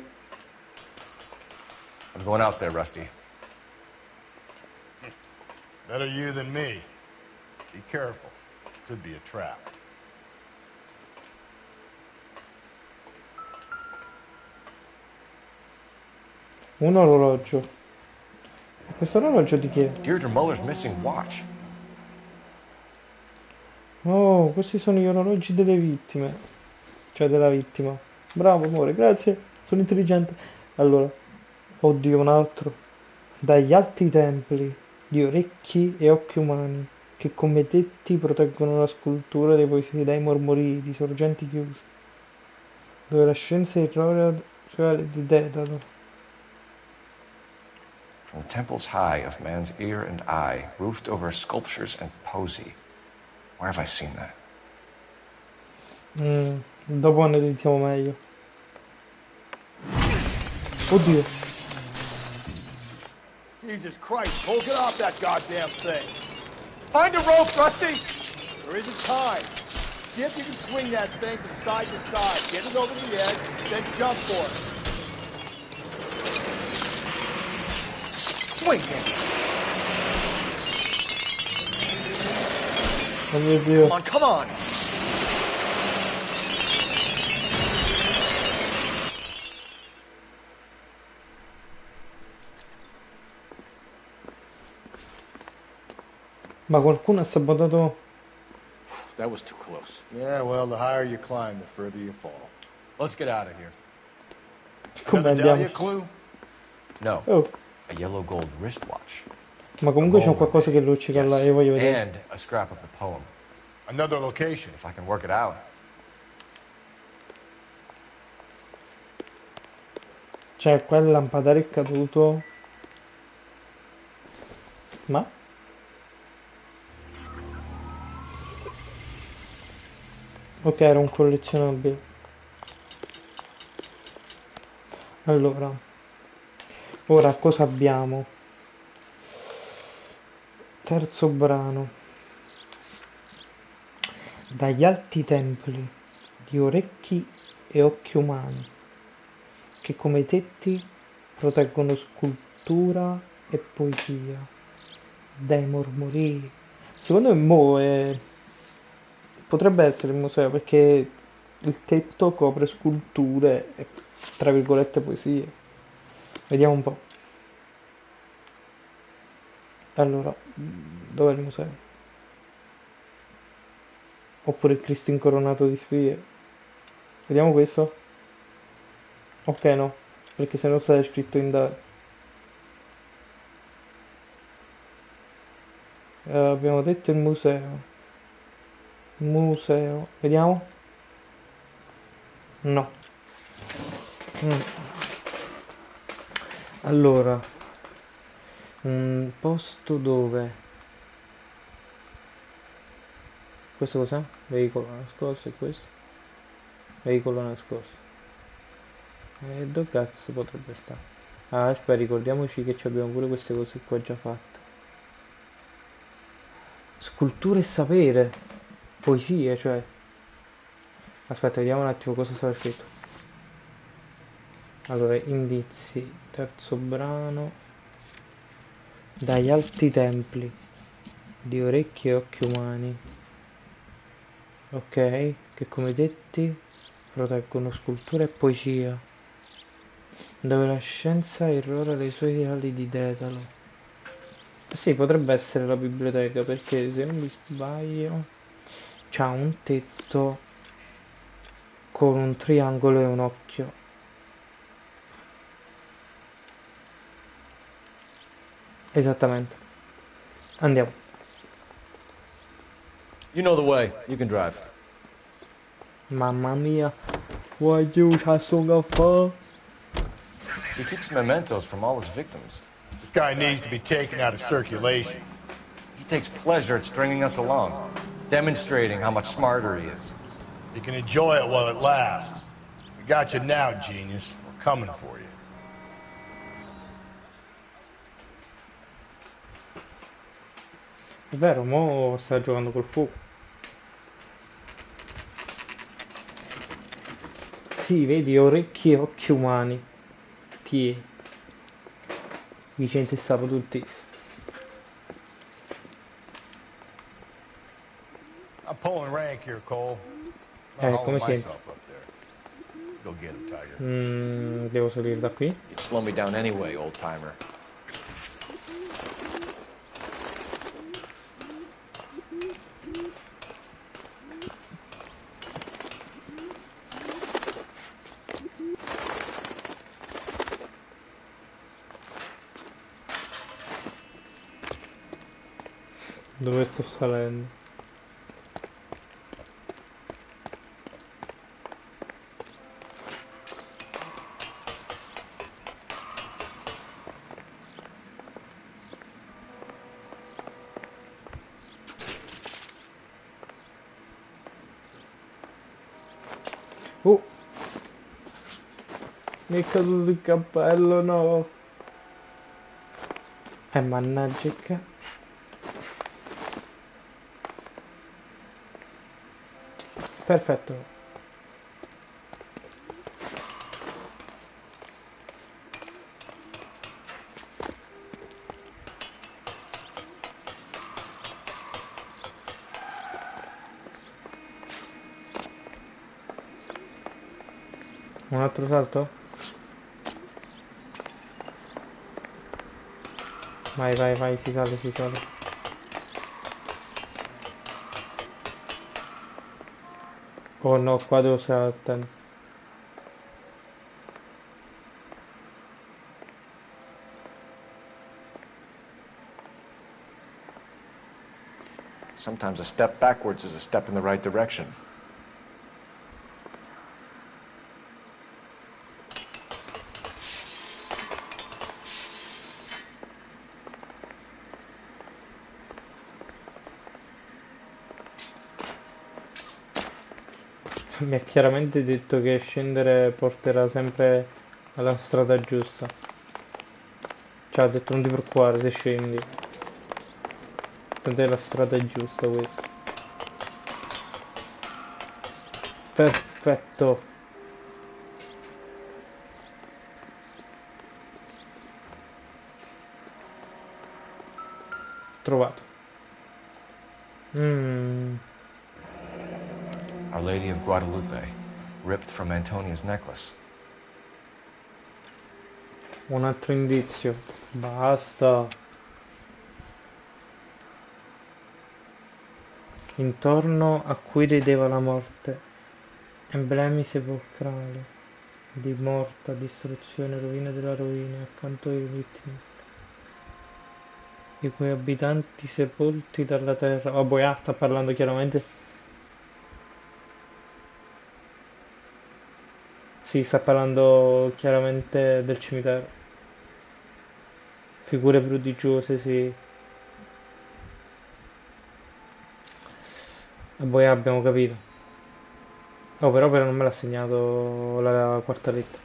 I'm going out there, Rusty. Better you than me. Be careful. Could be a trap. Un orologio. Questo orologio di chi è? Deirdre Muller's missing watch. Oh, questi sono gli orologi delle vittime. Cioè della vittima. Bravo amore, grazie. Sono intelligente. Allora. Oddio, un altro. Dagli alti templi di orecchi e occhi umani, che come tetti proteggono la scultura dei poesi dai mormorii di sorgenti chiuse, dove la scienza irrorea di Dedalo. From the temples high of man's ear and eye, roofed over sculptures and poesy. Where have I seen that? Dopo analizziamo meglio. Oddio. Jesus Christ, hold it off that goddamn thing. Find a rope, Rusty! There isn't time. See if you can swing that thing from side to side. Get it over the edge, then jump for it. Swing it! Oh mio Dio. Come on, come on! Ma qualcuno ha sabotato... That was too close. Yeah, well, the higher you climb, the further you fall. Let's get out of here. Another Dahlia clue? No. Oh. A yellow gold wristwatch. Ma comunque c'è qualcosa che luccica là, io voglio vedere. And a scrap of the poem. Another location. If I can work it out. Cioè, qua il lampadare è caduto. Ma? Ok, era un collezionabile. Allora, ora cosa abbiamo? Terzo brano. Dagli alti templi di orecchi e occhi umani, che come tetti proteggono scultura e poesia, dai mormorii. Secondo me potrebbe essere il museo perché il tetto copre sculture e tra virgolette poesie. Vediamo un po'. Allora, dov'è il museo? Oppure il Cristo incoronato di spie. Vediamo questo. Ok, no, perché se no sta scritto in da. Abbiamo detto il museo. Museo. Vediamo. No. Mm. Allora, un posto dove. Questo cos'è? Veicolo nascosto e questo? Veicolo nascosto. E dove cazzo potrebbe stare? Ah, aspetta, ricordiamoci che abbiamo pure queste cose qua già fatte. Scultura e sapere. Poesie, cioè. Aspetta, vediamo un attimo cosa stava scritto. Allora, indizi. Terzo brano. Dagli alti templi di orecchi e occhi umani. Ok, che come detti proteggono scultura e poesia. Dove la scienza irrora le sue ali di dedalo. Sì, potrebbe essere la biblioteca perché se non mi sbaglio c'ha un tetto con un triangolo e un occhio. Esattamente. Andiamo. You know the way. You can drive. Mamma mia. Vuoi giù, c'ha fa? He keeps mementos from all his victims. This guy needs to be taken out of circulation. He takes pleasure at stringing us along, demonstrating how much smarter he is. You can enjoy it while it lasts. We got you now, genius. We're coming for you. È vero, mo sta giocando col fuoco. Sì, vedi, orecchi e occhi umani. Tie. Vicente Sapotutis. I'm pulling rank here, Cole. Not hauling Come senti? myself up there. Go get him, Tiger. Devo salire da qui? You'd slow me down anyway, old timer. Dove sto salendo? Mi è caduto il cappello, no! Mannaggia che... Perfetto. Un altro salto? Vai, vai, vai, si sale, si sale. Oh no, qua devo stare attento. Sometimes a step backwards is a step in the right direction. Mi ha chiaramente detto che scendere porterà sempre alla strada giusta. Cioè, ha detto non ti preoccupare se scendi. Tanto è la strada giusta questa. Perfetto. Trovato. Our Lady of Guadalupe, ripped from Antonia's necklace. Un altro indizio. Basta. Intorno a cui rideva la morte. Emblemi sepolcrali. Di morta, distruzione, rovina della rovina. Accanto ai vittime. I cui abitanti sepolti dalla terra. Oh, boia, sta parlando chiaramente. Sì, sta parlando chiaramente del cimitero. Figure prodigiose, sì. E poi abbiamo capito. Oh, però non me l'ha segnato la quarta lettera.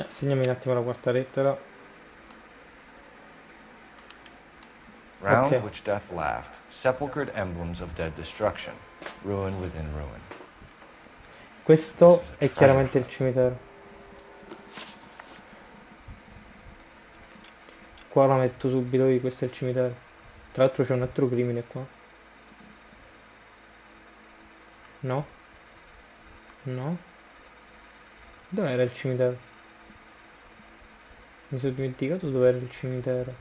Segnami un attimo la quarta lettera. Round Ok. which death laughed, sepulchred emblems of dead destruction, ruin within ruin. Questo è chiaramente il cimitero. Qua la metto subito io, questo è il cimitero. Tra l'altro c'è un altro crimine qua. No? No? Dov'era il cimitero? Mi sono dimenticato dov'era il cimitero.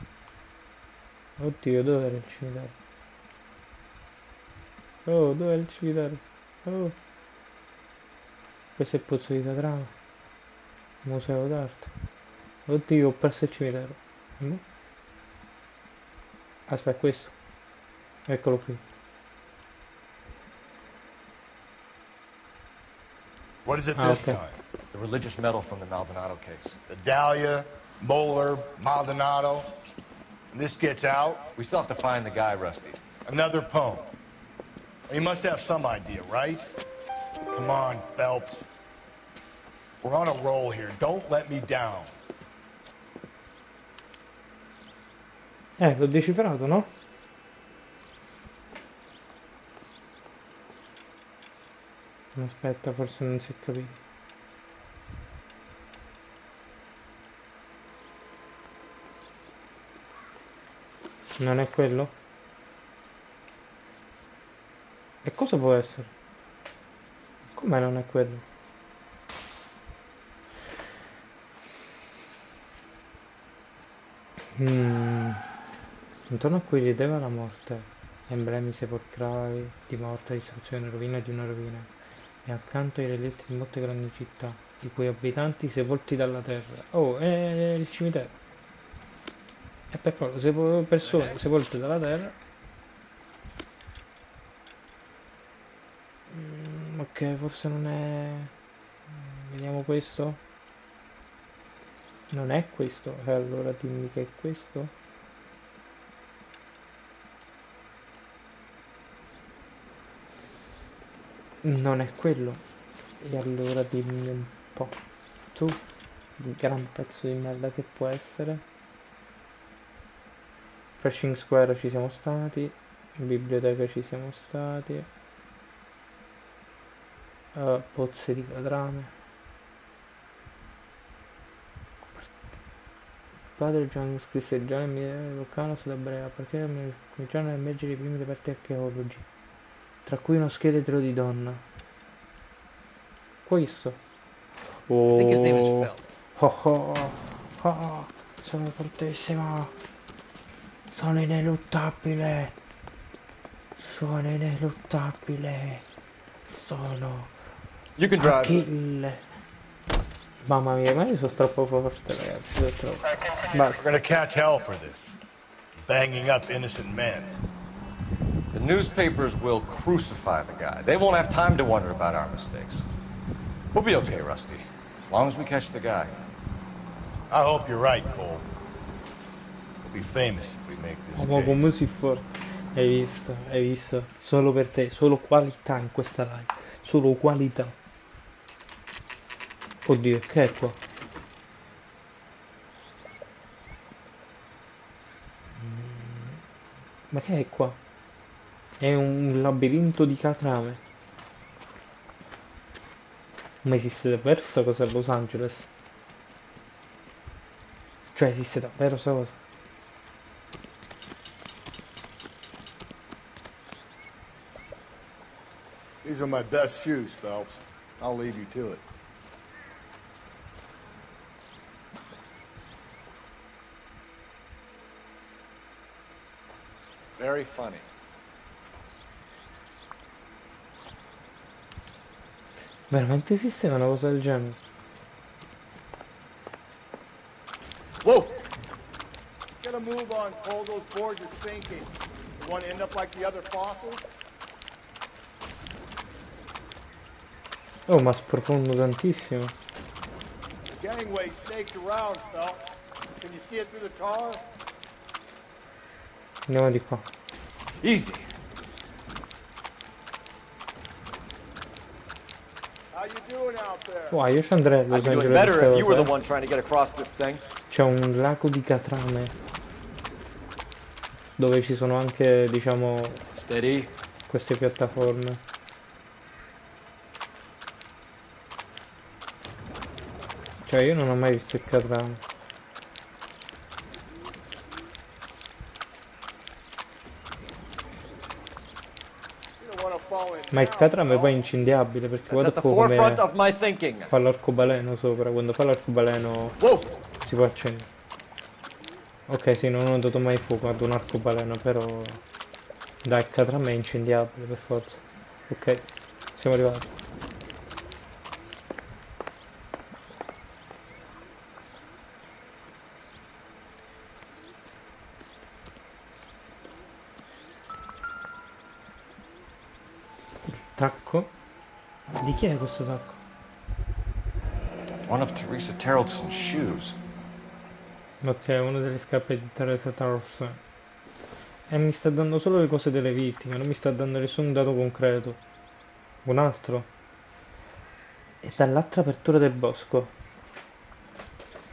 Oddio, dov'era il cimitero? Oh, dov'era il cimitero? Oh. Questo è il pozzo di Catrame. Museo d'arte. Oddio, ho perso il cimitero. Aspetta, questo. Eccolo qui. What is it this okay. time? The religious medal from the Maldonado case. The Dahlia, Moeller, Maldonado. And this gets out. We still have to find the guy, Rusty. Another poem. You must have some idea, right? Come on, Phelps. We're on a roll here. Don't let me down. L'ho decifrato, no? Aspetta, forse non si è capito. Non è quello? E cosa può essere? Com'è non è quello? Intorno a cui rideva la morte, emblemi sepolcrali di morte, distruzione, rovina di una rovina, e accanto ai relitti di molte grandi città, i cui abitanti sepolti dalla terra. Oh, è il cimitero. E per forza, persone sepolte dalla terra. Ok, forse non è... Vediamo questo. Non è questo. E allora dimmi che è questo. Non è quello. E allora dimmi un po'. Tu, il gran pezzo di merda che può essere. Flushing Square ci siamo stati. In biblioteca ci siamo stati. Pozze di Catrame. Padre John scrisse già nel 1000 sulla Brea, a partire da cominciarono a emergere i primi reperti archeologi, tra cui uno scheletro di donna. Questo. Oh, sono fortissimo. Sono ineluttabile. Sono ineluttabile. Sono Achille. Mamma mia, ma io sono troppo forte, ragazzi. Sono troppo. We're gonna catch hell for this. Banging up innocent men. The newspapers will crucify the guy. They won't have time to wonder about our mistakes. We'll be okay, Rusty, as long as we catch the guy. I hope you're right, Cole. We'll be famous if we make this Ma come case. si forte. Hai visto? Solo per te, solo qualità in questa live. Solo qualità. Oddio, che è qua? Ma che è qua? È un labirinto di catrame. Ma esiste davvero sta cosa a Los Angeles? Cioè esiste davvero sta cosa? These are my best shoes, Phelps. I'll leave you to it. Very funny. Veramente esiste una cosa del genere? Whoa! Get a move on, Cole. Those boards are sinking. You want to end up like the other fossils? Oh, ma sprofondo tantissimo. The gangway snakes around, Phelps. Can you see it through the tar? Andiamo di qua. Easy. How you doing out there? Wow, io ci andrei a Los I'd be doing Angeles better if you were the questa one trying to get across this thing. C'è un lago di catrame dove ci sono anche, diciamo, Steady. queste piattaforme. Cioè io non ho mai visto il catrame. Ma il catrame poi è incendiabile perché guarda un po' come fa l'arcobaleno sopra. Quando fa l'arcobaleno si può accendere. Ok, sì, non ho dato mai fuoco ad un arcobaleno, però dai, il catrame è incendiabile per forza. Ok, siamo arrivati. Tacco? Di chi è questo tacco? One of Teresa Terrelson's shoes. Ok, una delle scarpe di Teresa Tarson. E mi sta dando solo le cose delle vittime, non mi sta dando nessun dato concreto. Un altro. E dall'altra apertura del bosco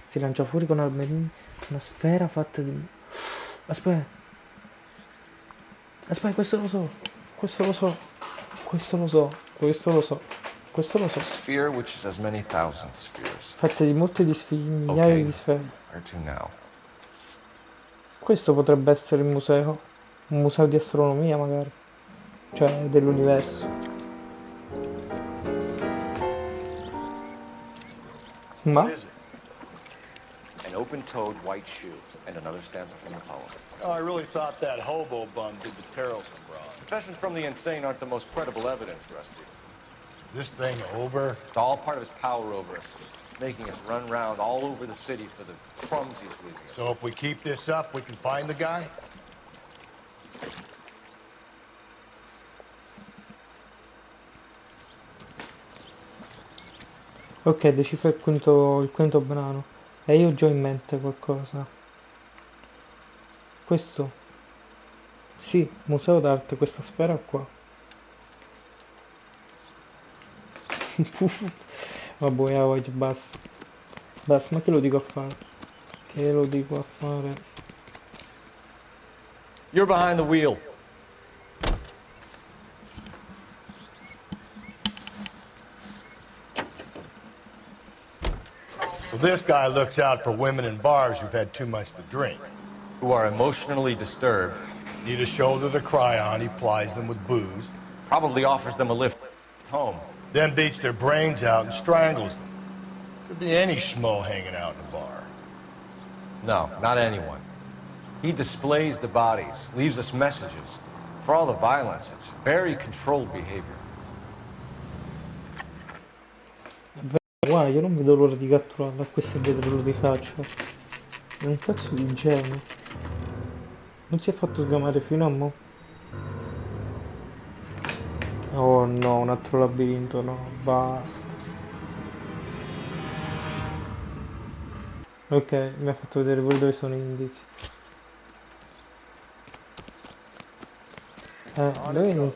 si lancia fuori con alberini una sfera fatta di... Aspetta. Aspetta, questo lo so. Questo lo so. Questo lo so. Questo lo so. Questo lo so. Sphere which is as many thousand spheres. Fatte di molte di migliaia di sfere. Where to now? Questo potrebbe essere il museo. Un museo di astronomia magari. Cioè dell'universo. Ma? An open-toed white shoe and another stanza from the poem. Oh, I really thought that hobo bum did the Terrelson broad. Confessions from the insane aren't the most credible evidence, Rusty. Is this thing over? It's all part of his power over us, making us run around all over the city for the crumbs he's leaving us. So if we keep this up, we can find the guy? Ok, decifra il quinto brano. E io ho già in mente qualcosa. Questo? Sì, museo d'arte, questa sfera qua. Vabbè, oggi basta. Basta, ma che lo dico a fare? Che lo dico a fare? You're behind the wheel. So this guy looks out for women in bars who've had too much to drink. Who are emotionally disturbed. Need a shoulder to cry on, he plies them with booze. Probably offers them a lift home. Then beats their brains out and strangles them. Could be any schmo hanging out in a bar. No, not anyone. He displays the bodies, leaves us messages. For all the violence, it's very controlled behavior. Guarda, io non vedo l'ora di catturarlo a questo e vederlo di faccia. È un cazzo di genio. Non si è fatto sgamare fino a mo'. Oh no, un altro labirinto, no, basta. Ok, mi ha fatto vedere pure dove sono gli indizi. Dove inizi? When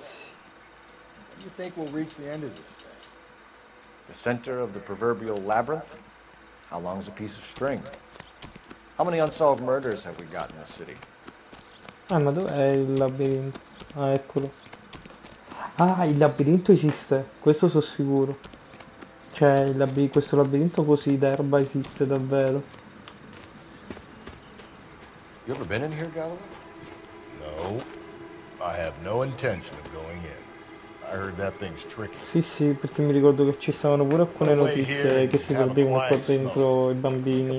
do you think we'll reach the end of this thing? The center of the proverbial labyrinth? How long is a piece of string? How many unsolved murders have we got in the city? Ma dov'è il labirinto? Ah, eccolo. Ah, il labirinto esiste, questo sono sicuro. Cioè, questo labirinto così d'erba esiste davvero. You ever been in here, Galloway? No. I have no intention of going in. I heard that thing's tricky. Sì, sì, perché mi ricordo che ci stavano pure alcune notizie che si perdevano qua dentro i bambini.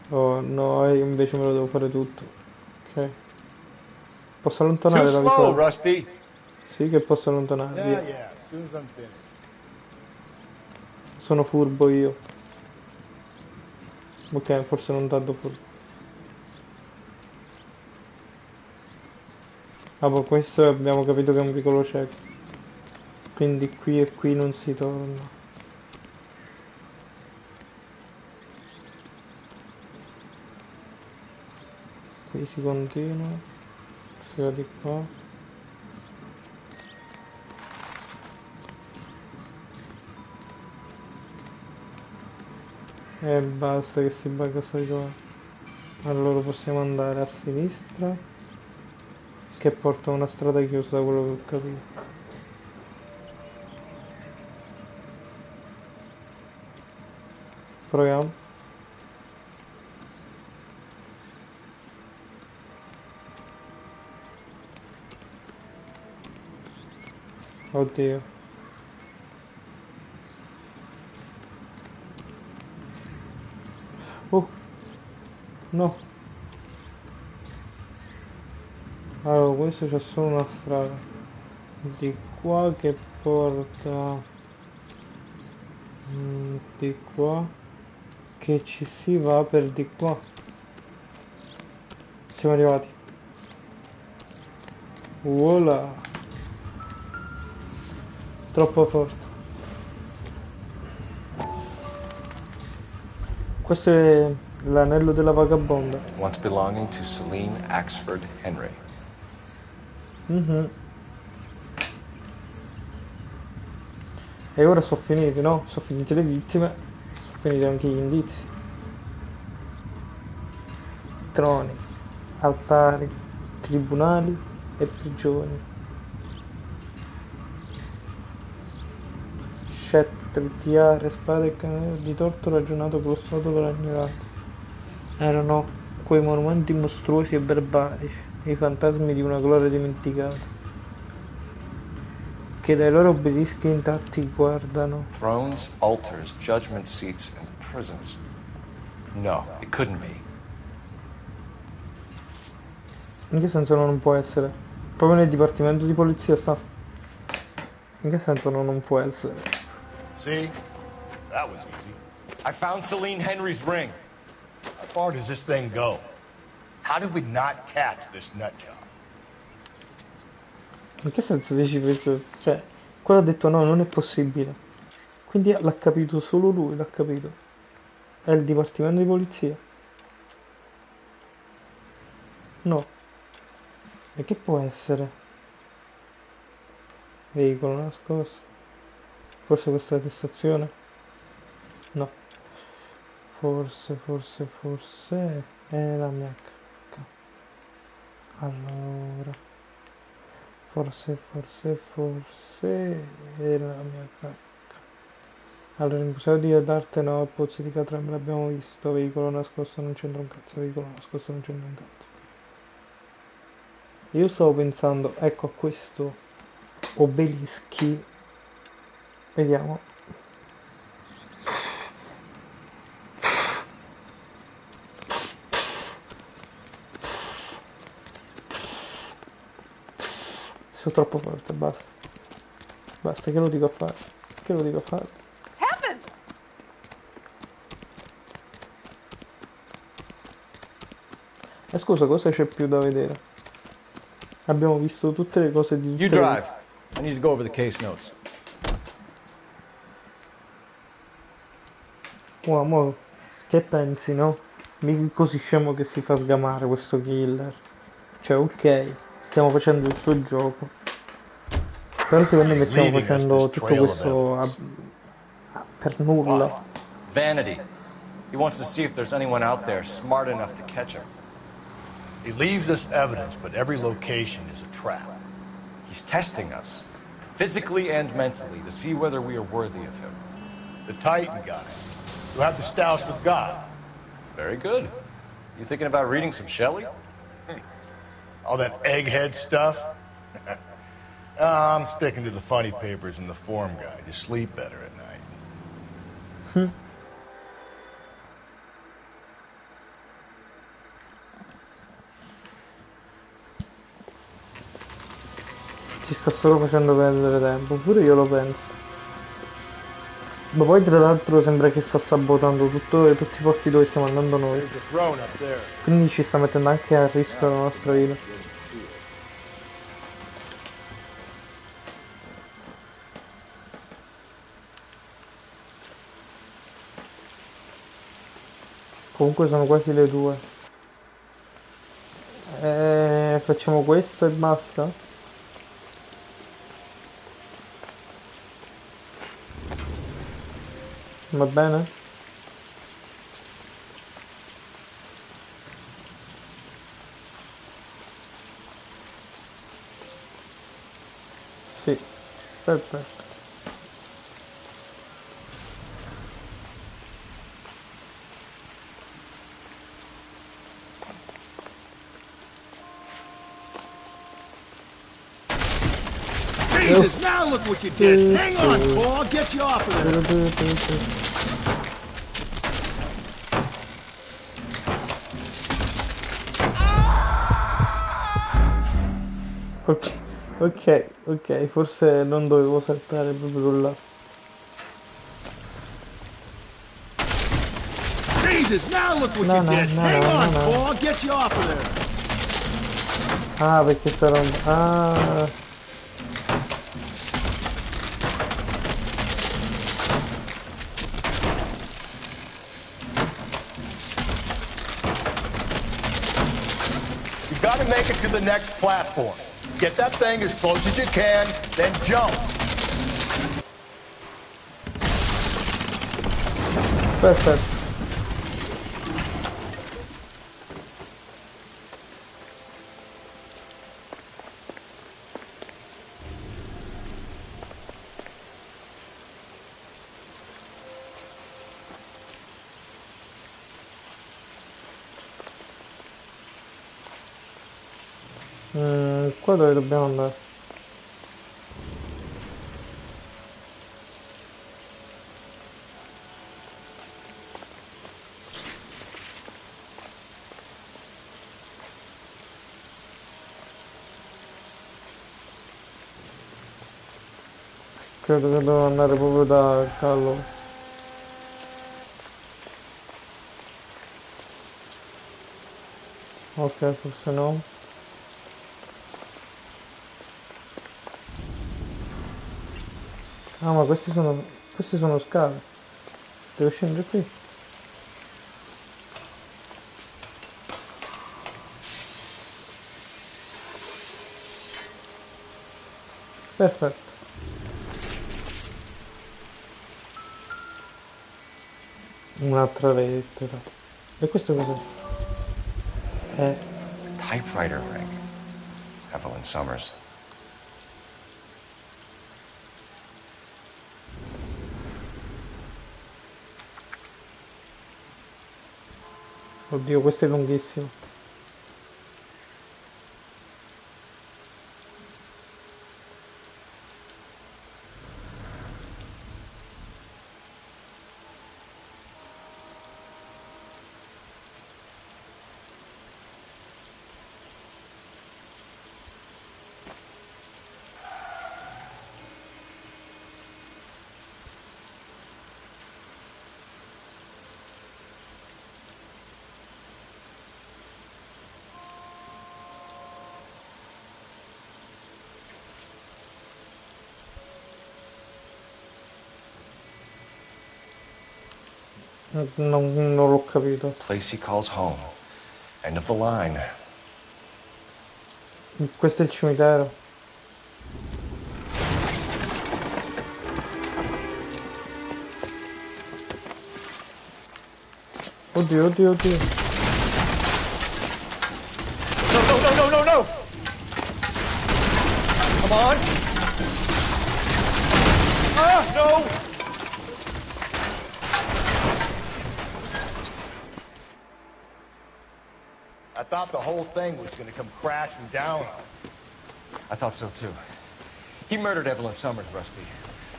Oh no, io invece me lo devo fare tutto. Ok. Posso allontanare la visuale? Rusty. Sì, che posso allontanare, via. Yeah, as soon as I'm finished. Sono furbo io. Ok, forse non tanto furbo. Ah, poi questo abbiamo capito che è un vicolo cieco. Quindi qui e qui non si torna. Qui si continua. Si va di qua. E basta che si bugga sta visuale. Allora possiamo andare a sinistra. Che porta a una strada chiusa da quello che ho capito. Proviamo. Oddio. No. Allora, questo c'è solo una strada. Di qua che porta... di qua. Che ci si va per di qua. Siamo arrivati. Voilà. Troppo forte. Questo è l'anello della vagabonda. Once belonging to Celine Axford Henry. E ora sono finiti, no? Sono finite le vittime. Sono finiti anche gli indizi. Troni, altari, tribunali e prigioni. Scettri, tiare, spade e cannone di torto ragionato con lo Stato per l'ignoranza. Erano quei monumenti mostruosi e barbarici, i fantasmi di una gloria dimenticata, che dai loro obelischi intatti guardano. Thrones, altars, judgment seats, and prisons. No, it couldn't be. In che senso non può essere? Proprio nel dipartimento di polizia sta. In che senso non può essere? See? That was easy. I found Celine Henry's ring. How far does this thing go? How did we not catch this nut job? In che senso dici questo? Cioè, quello ha detto no, non è possibile. Quindi l'ha capito solo lui, l'ha capito. È il dipartimento di polizia. No. E che può essere? Veicolo nascosto. Forse questa è la stazione? No. Forse è la mia cacca. Allora. Forse è la mia cacca. Allora, il museo di d'arte no, il pozzo di Catrame l'abbiamo visto, veicolo nascosto non c'entra un cazzo, veicolo nascosto non c'entra un cazzo. Io stavo pensando, ecco, a questo obelischi, vediamo. Sono troppo forte, basta. Basta, che lo dico a fare? Che lo dico a fare? Heavens! E scusa, cosa c'è più da vedere? Abbiamo visto tutte le cose di You tutte le... drive. I need to go over the case notes. Uomo, che pensi, no? Mica così scemo che si fa sgamare questo killer. Cioè, ok, stiamo facendo il suo gioco. Però secondo me stiamo facendo tutto questo per nulla. Vanity. He wants to see if there's anyone out there smart enough to catch him. He leaves us evidence, but every location is a trap. He's testing us, physically and mentally, to see whether we are worthy of him. The Titan guy, who have the stouts of God. Very good. You thinking about reading some Shelley? All that egghead stuff? I'm sticking to the funny papers and the form guide. You sleep better at night. Ci sta solo facendo perdere tempo, pure io lo penso. Ma poi tra l'altro sembra che sta sabotando tutti i posti dove stiamo andando noi. Quindi ci sta mettendo anche a rischio la nostra vita. Comunque sono quasi le 2. Facciamo questo e basta? Va bene? Sì, perfetto. Jesus, now look what you did! Hang on, Paul, I'll get you off of there! Ok, forse non dovevo saltare proprio là. Jesus, now look what you did! Hang on, Paul, I'll get you off of there! Ah, perché sta roba... Ah... You gotta make it to the next platform. Get that thing as close as you can, then jump. Perfetto. Qua dove dobbiamo andare? Credo che devo andare proprio da Callo. Ok, forse no. Ah, ma questi sono scale. Devo scendere qui. Perfetto. Un'altra lettera. E questo cos'è? Typewriter ring. Evelyn Summers. Oddio, questo è lunghissimo. Non l'ho capito. Place he calls home. End of the line. Questo è il cimitero. Oddio, oddio, oddio. No! Come on! Ah, no! I thought the whole thing was gonna come crashing down on him. I thought so too. He murdered Evelyn Summers, Rusty.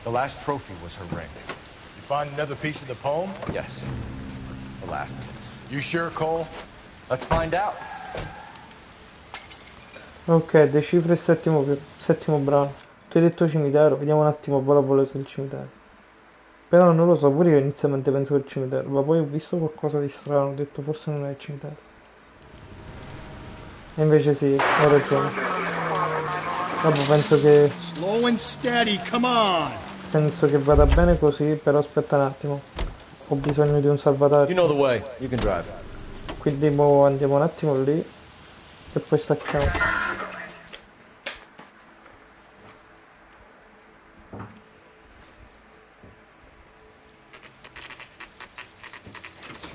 The last trophy was her ring. You find another piece of the poem? Yes. The last piece. You sure, Cole? Let's find out. Ok, decifra il settimo brano. Tu hai detto cimitero, vediamo un attimo poi la volata del cimitero. Però non lo so, pure io inizialmente penso che il cimitero, ma poi ho visto qualcosa di strano, ho detto forse non è il cimitero. E invece sì, ho ragione. Vabbè, penso che... Slow and steady, come on! Penso che vada bene così, però aspetta un attimo. Ho bisogno di un salvataggio. You know the way. You can drive. Quindi mo andiamo un attimo lì e poi stacchiamo.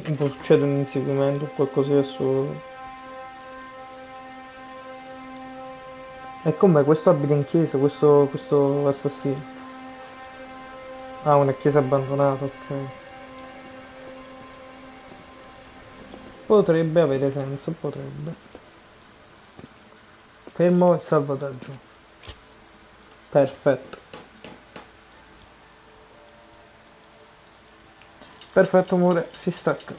Un po' succede un inseguimento, qualcosa di assurdo. E com'è? Questo abita in chiesa, questo assassino. Ah, una chiesa abbandonata, ok. Potrebbe avere senso, potrebbe. Fermo il salvataggio. Perfetto. Perfetto, amore, si stacca.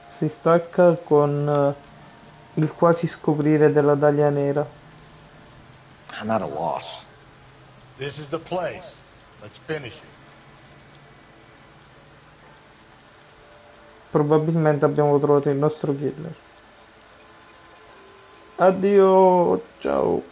Si stacca con il quasi scoprire della taglia nera. I'm at a loss. This is the place. Let's finish it. Probabilmente abbiamo trovato il nostro killer. Addio, ciao.